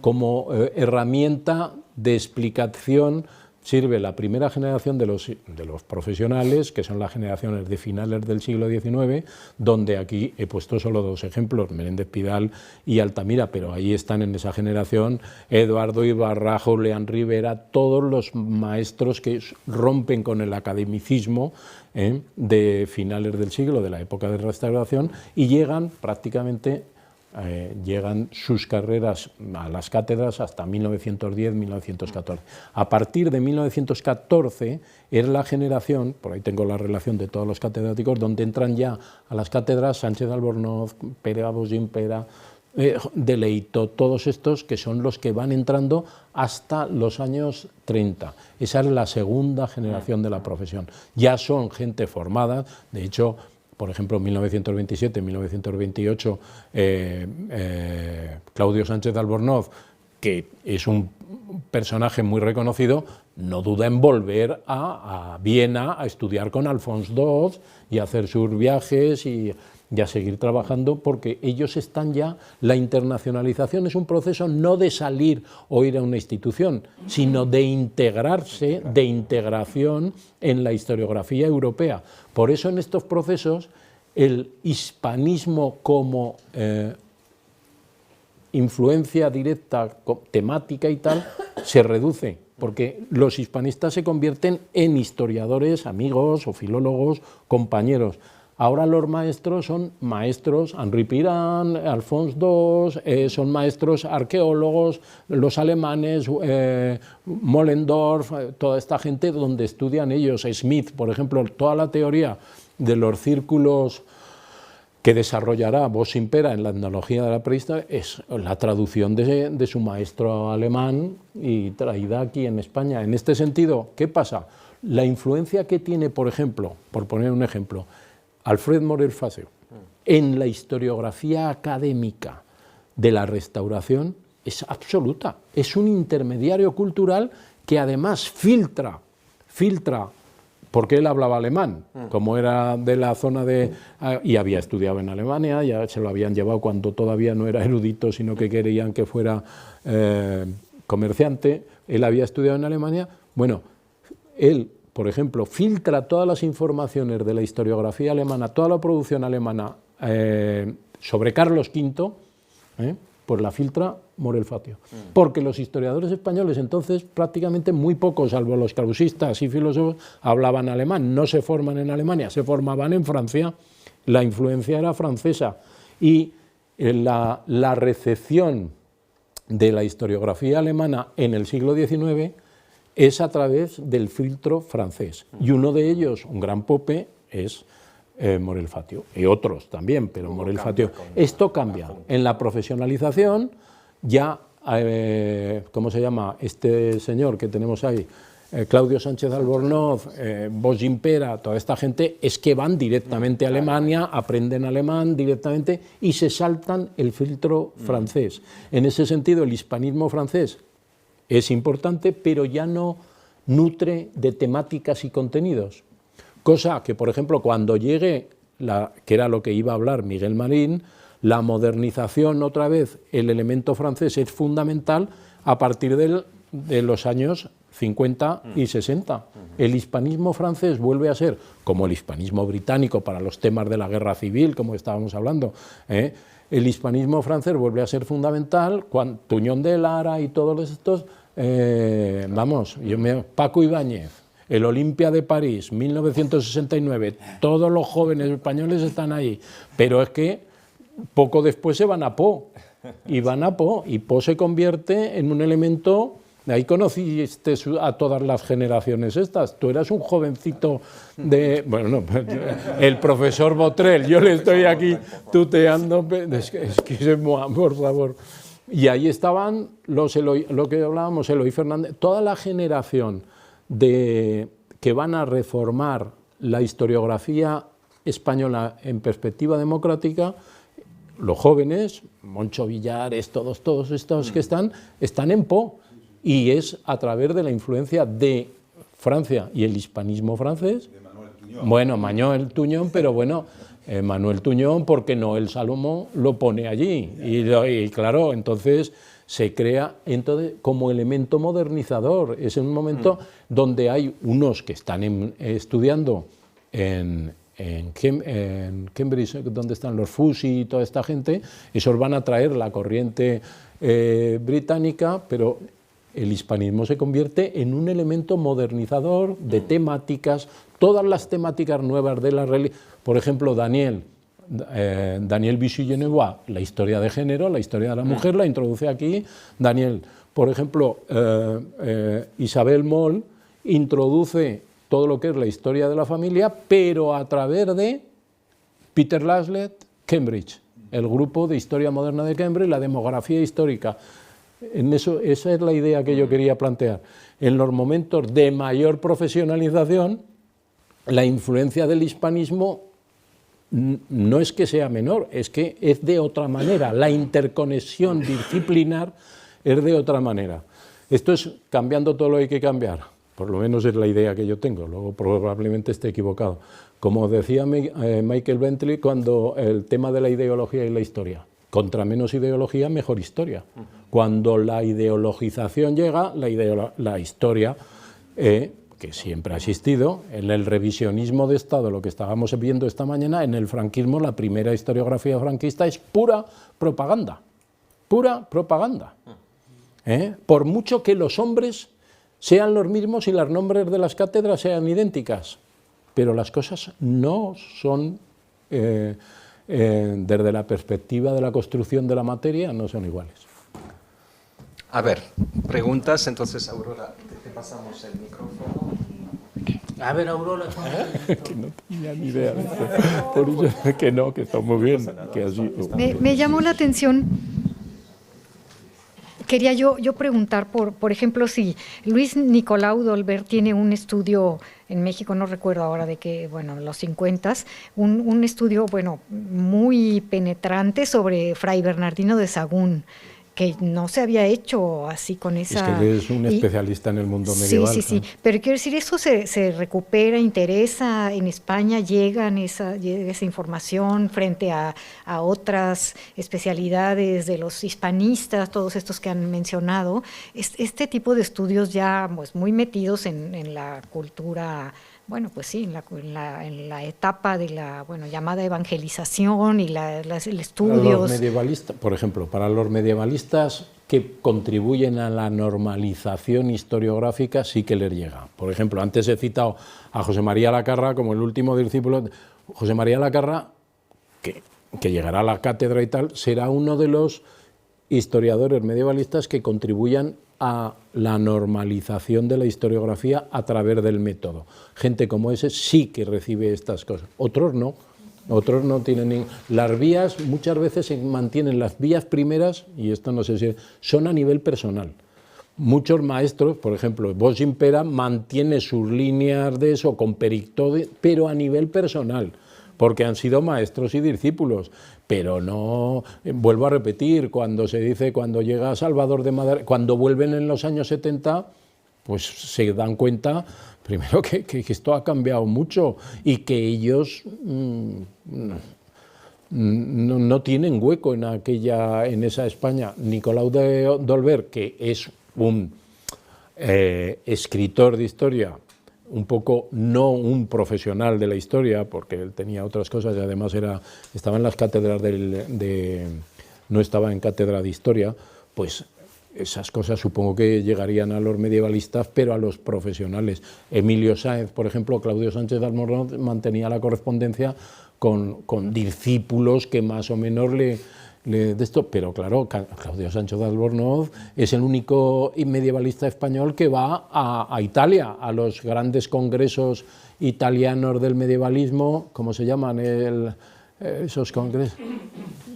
como herramienta de explicación sirve la primera generación de los profesionales, que son las generaciones de finales del siglo XIX, donde aquí he puesto solo dos ejemplos, Menéndez Pidal y Altamira, pero ahí están en esa generación Eduardo Ibarra, Julián Rivera, todos los maestros que rompen con el academicismo de finales del siglo, de la época de Restauración, y llegan prácticamente llegan sus carreras a las cátedras hasta 1910-1914. A partir de 1914 es la generación, por ahí tengo la relación de todos los catedráticos, donde entran ya a las cátedras Sánchez Albornoz, Pere Abos Gimpera, Deleito, todos estos que son los que van entrando hasta los años 30. Esa es la segunda generación de la profesión. Ya son gente formada, de hecho, por ejemplo, en 1927, 1928, Claudio Sánchez Albornoz, que es un personaje muy reconocido, no duda en volver a Viena a estudiar con Alphonse II y a hacer sus viajes y a seguir trabajando, porque ellos están ya, la internacionalización es un proceso no de salir o ir a una institución, sino de integrarse, de integración en la historiografía europea. Por eso en estos procesos el hispanismo como influencia directa, temática y tal, se reduce, porque los hispanistas se convierten en historiadores, amigos o filólogos, compañeros. Ahora los maestros son maestros, Henri Pirán, Alphonse II, son maestros arqueólogos, los alemanes, Mollendorf, toda esta gente donde estudian ellos, Smith, por ejemplo, toda la teoría de los círculos que desarrollará Vos-Impera en la etnología de la prehistoria es la traducción de su maestro alemán y traída aquí en España. En este sentido, ¿qué pasa? La influencia que tiene, por ejemplo, por poner un ejemplo, Alfred Morel Fasseu en la historiografía académica de la Restauración es absoluta. Es un intermediario cultural que además filtra porque él hablaba alemán, como era de la zona de... y había estudiado en Alemania, ya se lo habían llevado cuando todavía no era erudito, sino que querían que fuera comerciante, él había estudiado en Alemania. Bueno, él, por ejemplo, filtra todas las informaciones de la historiografía alemana, toda la producción alemana sobre Carlos V, pues la filtra Morel Fatio. Porque los historiadores españoles entonces prácticamente muy pocos, salvo los clausistas y filósofos, hablaban alemán, no se forman en Alemania, se formaban en Francia, la influencia era francesa y la recepción de la historiografía alemana en el siglo XIX es a través del filtro francés y uno de ellos, un gran pope, es Morel Fatio, y otros también, pero Morel Fatio. Esto cambia. En la profesionalización, ya, ¿cómo se llama? Este señor que tenemos ahí, Claudio Sánchez Albornoz, Bosch Gimpera, toda esta gente, es que van directamente a Alemania, aprenden alemán directamente y se saltan el filtro francés. En ese sentido, el hispanismo francés es importante, pero ya no nutre de temáticas y contenidos. Cosa que, por ejemplo, cuando llegue, que era lo que iba a hablar Miguel Marín, la modernización otra vez, el elemento francés es fundamental a partir de los años 50 y 60. El hispanismo francés vuelve a ser, como el hispanismo británico para los temas de la guerra civil, como estábamos hablando, el hispanismo francés vuelve a ser fundamental, cuando Tuñón de Lara y todos estos, Paco Ibáñez, el Olimpia de París, 1969, todos los jóvenes españoles están ahí, pero es que poco después se van a Po, y Po se convierte en un elemento. Ahí conociste a todas las generaciones estas. Tú eras un jovencito de... Bueno, el profesor Botrel, yo le estoy aquí tuteando, por favor. Y ahí estaban lo que hablábamos, Eloy Fernández, toda la generación que van a reformar la historiografía española en perspectiva democrática. Los jóvenes, Moncho Villares, todos estos que están en Po. Y es a través de la influencia de Francia y el hispanismo francés. De Manuel Tuñón. Bueno, Manuel Tuñón, pero bueno, Manuel Tuñón, porque Noel Salomón lo pone allí. Y claro, entonces se crea como elemento modernizador. Es un momento donde hay unos que están estudiando en Cambridge, donde están los Fusi y toda esta gente, esos van a traer la corriente británica, pero el hispanismo se convierte en un elemento modernizador de temáticas, todas las temáticas nuevas de la religión. Por ejemplo, Daniel Vichy-Genevois, la historia de género, la historia de la mujer, la introduce aquí. Daniel, por ejemplo, Isabel Moll introduce todo lo que es la historia de la familia, pero a través de Peter Laslett, Cambridge, el grupo de historia moderna de Cambridge, la demografía histórica. Esa es la idea que yo quería plantear. En los momentos de mayor profesionalización, la influencia del hispanismo no es que sea menor, es que es de otra manera. La interconexión disciplinar es de otra manera. Esto es cambiando todo lo que hay que cambiar. Por lo menos es la idea que yo tengo, luego probablemente esté equivocado. Como decía Michael Bentley, cuando el tema de la ideología y la historia. Contra menos ideología, mejor historia. Cuando la ideologización llega, la historia, que siempre ha existido, en el revisionismo de Estado, lo que estábamos viendo esta mañana, en el franquismo, la primera historiografía franquista es pura propaganda. Pura propaganda. Por mucho que los hombres sean los mismos y los nombres de las cátedras sean idénticas, pero las cosas no son... desde la perspectiva de la construcción de la materia, no son iguales. A ver, preguntas, entonces, Aurora, te pasamos el micrófono. A ver, Aurora. Que no tenía ni idea de eso. Por eso que está muy bien. Que así, me llamó la atención. Quería yo preguntar, por ejemplo, si Luis Nicolau Dolbert tiene un estudio en México, no recuerdo ahora de qué, bueno, los 50s, un estudio, bueno, muy penetrante sobre Fray Bernardino de Sahagún, que no se había hecho así con esa... Es que él es un especialista en el mundo medieval. Sí, sí, sí, pero quiero decir, eso se recupera, interesa en España, llega esa información frente a otras especialidades de los hispanistas, todos estos que han mencionado, este tipo de estudios ya pues, muy metidos en la cultura. Bueno, pues sí, en la etapa de la llamada evangelización y el estudio. Para los medievalistas, por ejemplo, para los medievalistas que contribuyen a la normalización historiográfica sí que les llega. Por ejemplo, antes he citado a José María Lacarra como el último discípulo. José María Lacarra, que llegará a la cátedra y tal, será uno de los historiadores medievalistas que contribuyan a la normalización de la historiografía a través del método. Gente como ese sí que recibe estas cosas, otros no tienen. Las vías, muchas veces se mantienen las vías primeras, y esto no sé si son a nivel personal. Muchos maestros, por ejemplo, Bosch Impera mantiene sus líneas de eso con Perictode, pero a nivel personal, porque han sido maestros y discípulos. Pero no, vuelvo a repetir, cuando llega Salvador de Madrid, cuando vuelven en los años 70, pues se dan cuenta, primero que esto ha cambiado mucho y que ellos no tienen hueco en esa España. Nicolau d'Olwer, que es un escritor de historia, un poco no un profesional de la historia, porque él tenía otras cosas y además estaba en las cátedras no estaba en cátedra de historia, pues esas cosas supongo que llegarían a los medievalistas, pero a los profesionales. Emilio Sáenz, por ejemplo, Claudio Sánchez de Albornoz mantenía la correspondencia con discípulos que más o menos de esto, pero claro, Claudio Sánchez de Albornoz es el único medievalista español que va a Italia, a los grandes congresos italianos del medievalismo. ¿Cómo se llaman esos congresos?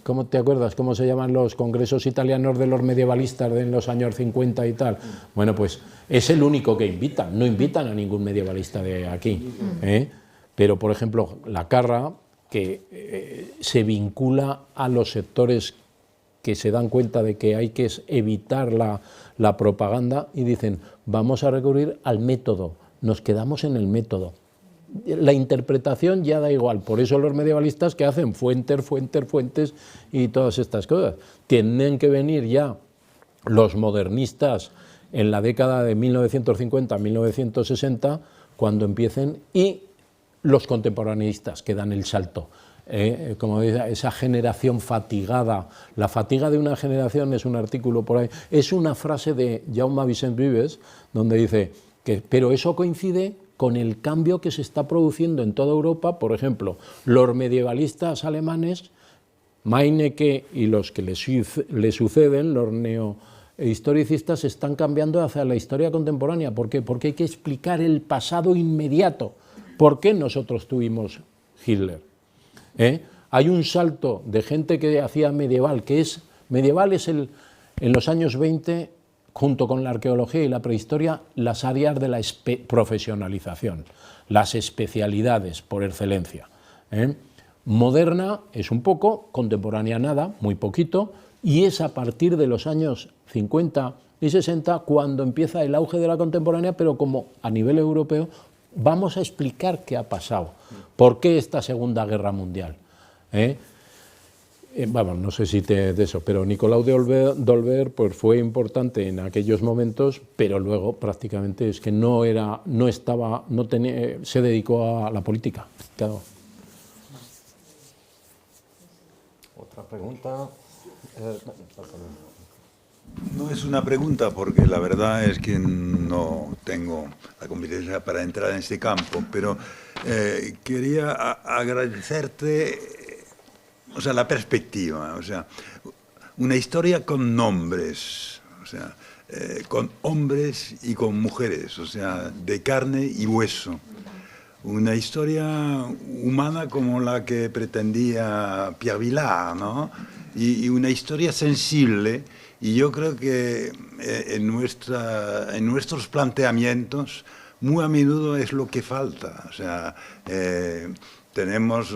¿Cómo te acuerdas? ¿Cómo se llaman los congresos italianos de los medievalistas de los años 50 y tal? Bueno, pues es el único que invitan, no invitan a ningún medievalista de aquí, ¿eh? Pero, por ejemplo, Lacarra, que se vincula a los sectores que se dan cuenta de que hay que evitar la propaganda y dicen, vamos a recurrir al método, nos quedamos en el método. La interpretación ya da igual, por eso los medievalistas que hacen fuentes y todas estas cosas. Tienen que venir ya los modernistas en la década de 1950-1960, cuando empiecen, y los contemporaneistas que dan el salto. Como dice, esa generación fatigada. La fatiga de una generación es un artículo por ahí, es una frase de Jaume Vicent Vives, donde dice que, pero eso coincide con el cambio que se está produciendo en toda Europa. Por ejemplo, los medievalistas alemanes, Meinecke y los que le suceden, los neohistoricistas, están cambiando hacia la historia contemporánea. ¿Por qué? Porque hay que explicar el pasado inmediato. ¿Por qué nosotros tuvimos Hitler? Hay un salto de gente que hacía medieval, medieval es en los años 20, junto con la arqueología y la prehistoria, las áreas de la profesionalización, las especialidades por excelencia. Moderna es un poco, contemporánea nada, muy poquito, y es a partir de los años 50 y 60 cuando empieza el auge de la contemporánea, pero como a nivel europeo. Vamos a explicar qué ha pasado, por qué esta Segunda Guerra Mundial. Vamos, no sé si de eso, pero Nicolau d'Olwer pues fue importante en aquellos momentos, pero luego prácticamente es que se dedicó a la política. Claro. Otra pregunta. No es una pregunta, porque la verdad es que no tengo la competencia para entrar en este campo, pero quería agradecerte, o sea, la perspectiva, o sea, una historia con nombres, o sea, con hombres y con mujeres, o sea, de carne y hueso. Una historia humana como la que pretendía Pierre Vilar, ¿no? Y una historia sensible. Y yo creo que en nuestros planteamientos muy a menudo es lo que falta. O sea, tenemos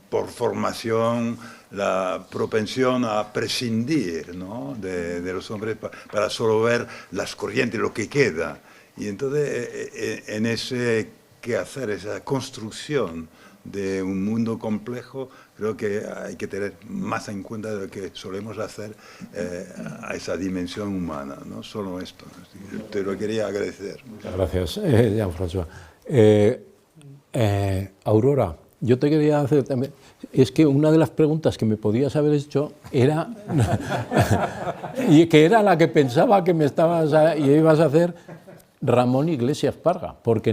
por formación la propensión a prescindir, ¿no?, de los hombres para solo ver las corrientes, lo que queda. Y entonces en ese quehacer, esa construcción de un mundo complejo, creo que hay que tener más en cuenta de lo que solemos hacer a esa dimensión humana, no solo esto. Te lo quería agradecer. Gracias, Jean-François. Aurora, yo te quería hacer también, es que una de las preguntas que me podías haber hecho era, y que era la que pensaba que me ibas a hacer, Ramón Iglesias Parga, porque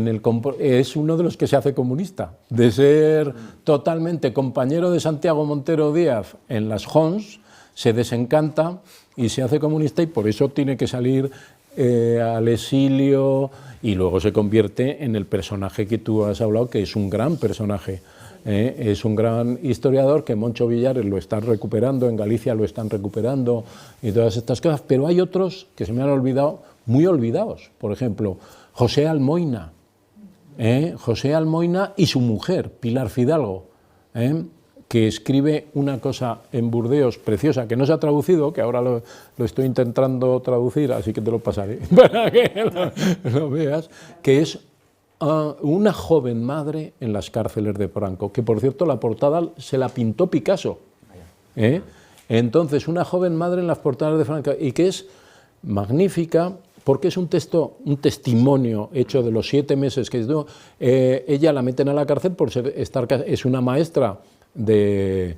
es uno de los que se hace comunista, de ser totalmente compañero de Santiago Montero Díaz en las Jons, se desencanta y se hace comunista, y por eso tiene que salir al exilio, y luego se convierte en el personaje que tú has hablado, que es un gran personaje. Es un gran historiador, que Moncho Villares lo están recuperando, en Galicia lo están recuperando, y todas estas cosas, pero hay otros que se me han olvidado, muy olvidados. Por ejemplo, José Almoina y su mujer, Pilar Fidalgo, que escribe una cosa en Burdeos preciosa, que no se ha traducido, que ahora lo estoy intentando traducir, así que te lo pasaré para que lo veas, que es una joven madre en las cárceles de Franco, que por cierto la portada se la pintó Picasso. Entonces, una joven madre en las portadas de Franco, y que es magnífica, porque es un testimonio hecho de los 7 meses que estuvo. Ella la meten a la cárcel por es una maestra que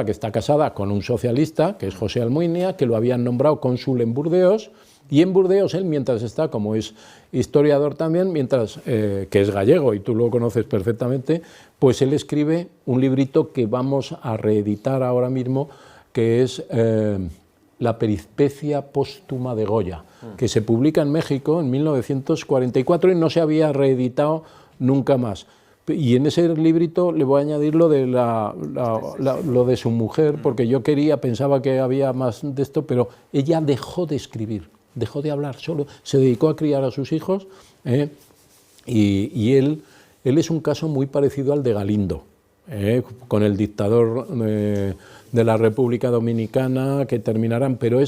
está casada con un socialista, que es José Almoina, que lo habían nombrado cónsul en Burdeos, y en Burdeos él, mientras está, como es historiador también, que es gallego, y tú lo conoces perfectamente, pues él escribe un librito que vamos a reeditar ahora mismo, que es La peripecia póstuma de Goya, que se publica en México en 1944 y no se había reeditado nunca más. Y en ese librito le voy a añadir lo de lo de su mujer, porque yo pensaba que había más de esto, pero ella dejó de escribir, dejó de hablar, solo se dedicó a criar a sus hijos, y él es un caso muy parecido al de Galindo, con el dictador de la República Dominicana, que terminarán, pero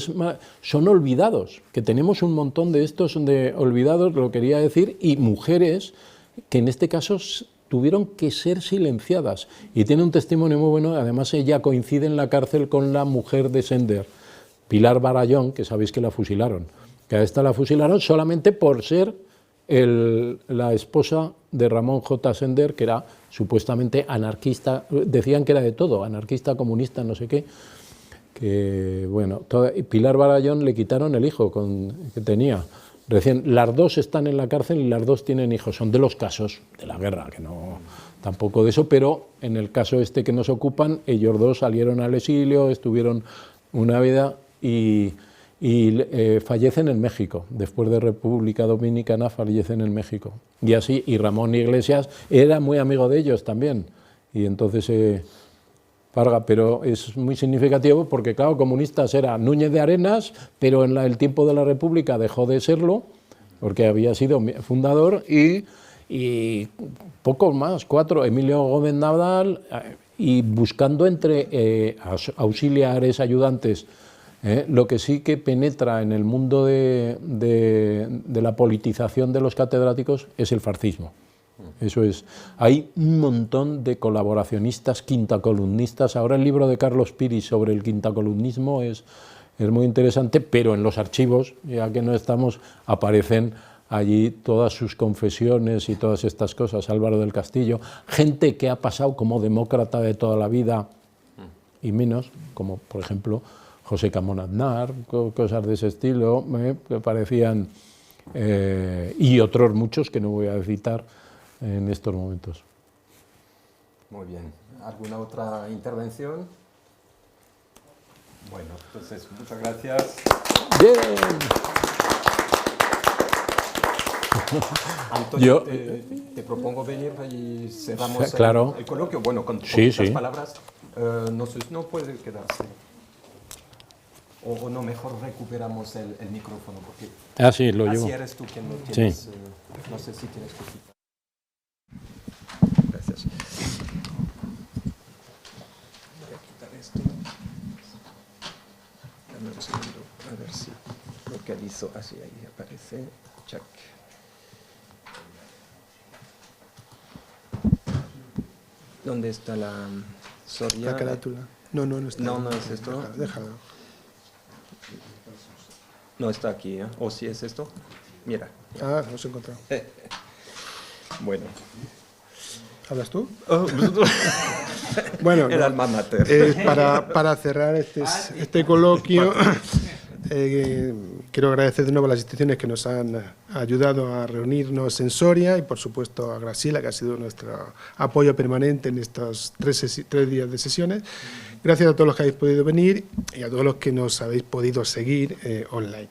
son olvidados, que tenemos un montón de estos de olvidados, lo quería decir, y mujeres que en este caso tuvieron que ser silenciadas, y tiene un testimonio muy bueno. Además ella coincide en la cárcel con la mujer de Sender, Pilar Barallón, que sabéis que la fusilaron, que a esta la fusilaron solamente por ser la esposa de Ramón J. Sender, que era supuestamente anarquista, decían que era de todo, anarquista, comunista, no sé qué, que bueno, Pilar Barallón le quitaron el hijo que tenía recién. Las dos están en la cárcel y las dos tienen hijos, son de los casos de la guerra, que no, tampoco de eso, pero en el caso este que nos ocupan, ellos dos salieron al exilio, estuvieron una vida y fallecen en México, después de República Dominicana fallecen en México. Y así, y Ramón Iglesias era muy amigo de ellos también, y entonces Parga, pero es muy significativo porque, claro, comunistas era Núñez de Arenas, pero en el tiempo de la República dejó de serlo, porque había sido fundador, y pocos más, 4, Emilio Gómez Nadal, y buscando entre auxiliares, ayudantes. Lo que sí que penetra en el mundo de la politización de los catedráticos es el fascismo. Eso es. Hay un montón de colaboracionistas, quintacolumnistas. Ahora el libro de Carlos Piris sobre el quintacolumnismo es muy interesante, pero en los archivos, ya que no estamos, aparecen allí todas sus confesiones y todas estas cosas. Álvaro del Castillo, gente que ha pasado como demócrata de toda la vida y menos, como por ejemplo José Camón Aznar, cosas de ese estilo, que parecían, y otros muchos que no voy a citar en estos momentos. Muy bien. ¿Alguna otra intervención? Bueno, entonces, muchas gracias. Bien. Antonio, te propongo venir y cerramos claro. el coloquio. Bueno, con sí, estas sí. palabras, no puede quedarse. O no, mejor recuperamos el micrófono, porque sí, lo llevo. así eres tú quien lo tienes. Sí. No sé si tienes que quitar. Gracias. Voy a quitar esto. Dame un segundo, a ver si localizo. Así ahí aparece. Check. ¿Dónde está la Soria? La carátula. No, no, no está. No, no es esto. Déjalo. No está aquí, ¿eh? ¿O sí es esto? Mira. Ah, no se ha encontrado. Bueno. ¿Hablas tú? Oh, Bueno, el no, alma mater. para cerrar este coloquio, quiero agradecer de nuevo a las instituciones que nos han ayudado a reunirnos en Soria y, por supuesto, a Graciela, que ha sido nuestro apoyo permanente en estos 3 días de sesiones. Gracias a todos los que habéis podido venir y a todos los que nos habéis podido seguir online.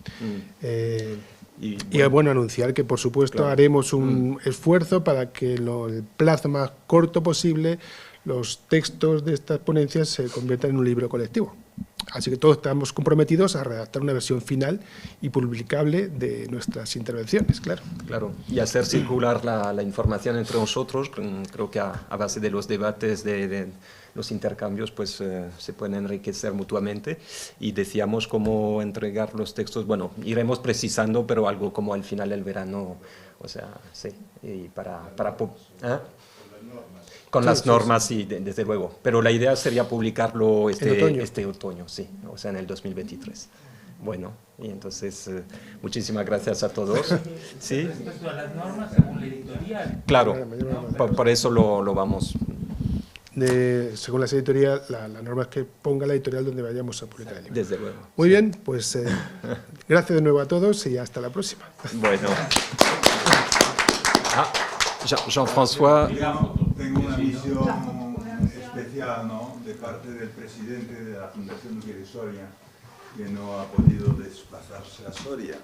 Y bueno, anunciar que, por supuesto, Claro. haremos un esfuerzo para que en el plazo más corto posible los textos de estas ponencias se conviertan en un libro colectivo. Así que todos estamos comprometidos a redactar una versión final y publicable de nuestras intervenciones, claro. Claro, y hacer circular la información entre nosotros. Creo que a base de los debates, de los intercambios, pues se pueden enriquecer mutuamente. Y decíamos cómo entregar los textos. Bueno, iremos precisando, pero algo como al final del verano, o sea, sí, y ¿eh? Con las normas, sí, desde luego. Pero la idea sería publicarlo este otoño, sí, o sea, en el 2023. Bueno, y entonces, muchísimas gracias a todos. ¿Sí? Respecto a las normas, según la editorial. Claro, por eso lo vamos. Según las editoriales, la norma es que ponga la editorial donde vayamos a publicar el libro. Desde luego. Muy bien, pues gracias de nuevo a todos y hasta la próxima. Bueno. Jean-François. Tengo una misión especial, ¿no?, de parte del presidente de la Fundación Duque de Soria, que no ha podido desplazarse a Soria.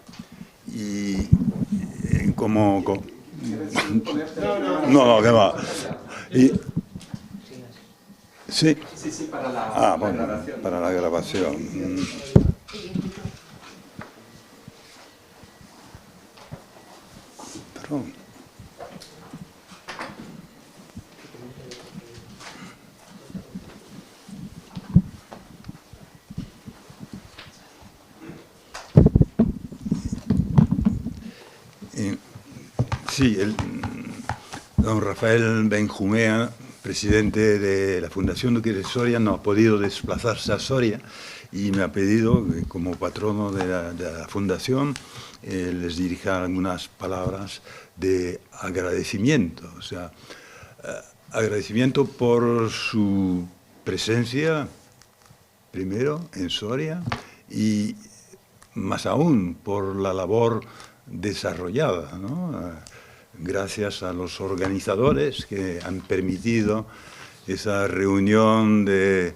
Y como... No, que va. Sí. Sí, para la grabación. Para la grabación. Perdón. Sí, don Rafael Benjumea, presidente de la Fundación Duque de Soria, no ha podido desplazarse a Soria y me ha pedido, como patrono de la Fundación, les dirija algunas palabras de agradecimiento. O sea, agradecimiento por su presencia, primero, en Soria, y más aún por la labor desarrollada, ¿no? Gracias a los organizadores que han permitido esa reunión de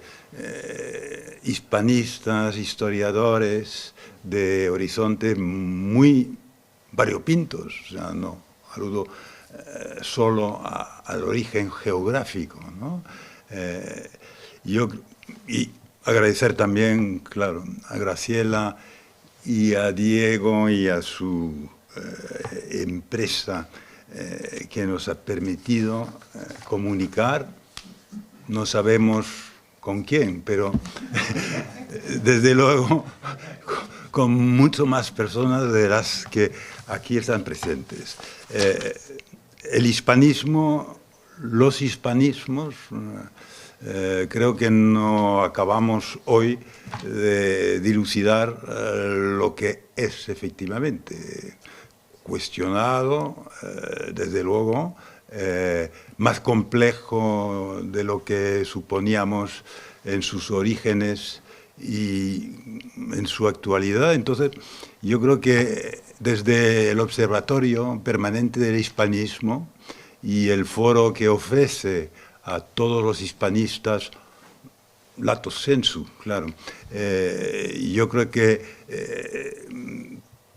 hispanistas, historiadores de horizonte muy variopintos. O sea, no aludo solo al origen geográfico, ¿no? Y agradecer también, claro, a Graciela y a Diego y a su empresa que nos ha permitido comunicar, no sabemos con quién, pero desde luego con mucho más personas de las que aquí están presentes. El hispanismo, los hispanismos, creo que no acabamos hoy de dilucidar lo que es efectivamente cuestionado, desde luego, más complejo de lo que suponíamos en sus orígenes y en su actualidad. Entonces, yo creo que desde el Observatorio Permanente del Hispanismo y el foro que ofrece a todos los hispanistas, lato sensu, claro, yo creo que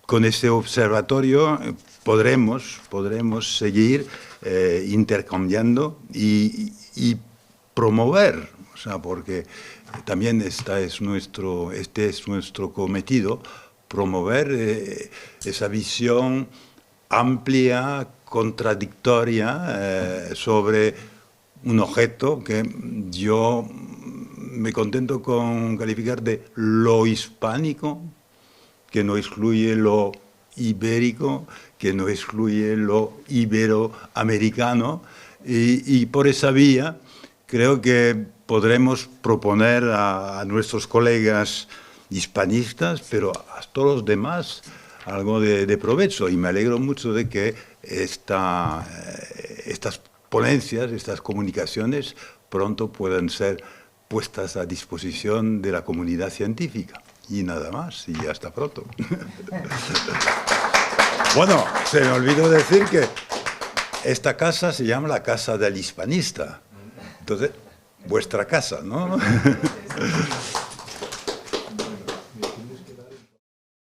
con este observatorio podremos seguir intercambiando y promover, o sea, porque también este es nuestro cometido, promover esa visión amplia, contradictoria sobre un objeto que yo me contento con calificar de lo hispánico, que no excluye lo ibérico, que no excluye lo iberoamericano, y por esa vía creo que podremos proponer a nuestros colegas hispanistas, pero a todos los demás, algo de provecho. Y me alegro mucho de que estas ponencias, estas comunicaciones, pronto puedan ser puestas a disposición de la comunidad científica. Y nada más, y hasta pronto. Bueno, se me olvidó decir que esta casa se llama la Casa del Hispanista. Entonces, vuestra casa, ¿no?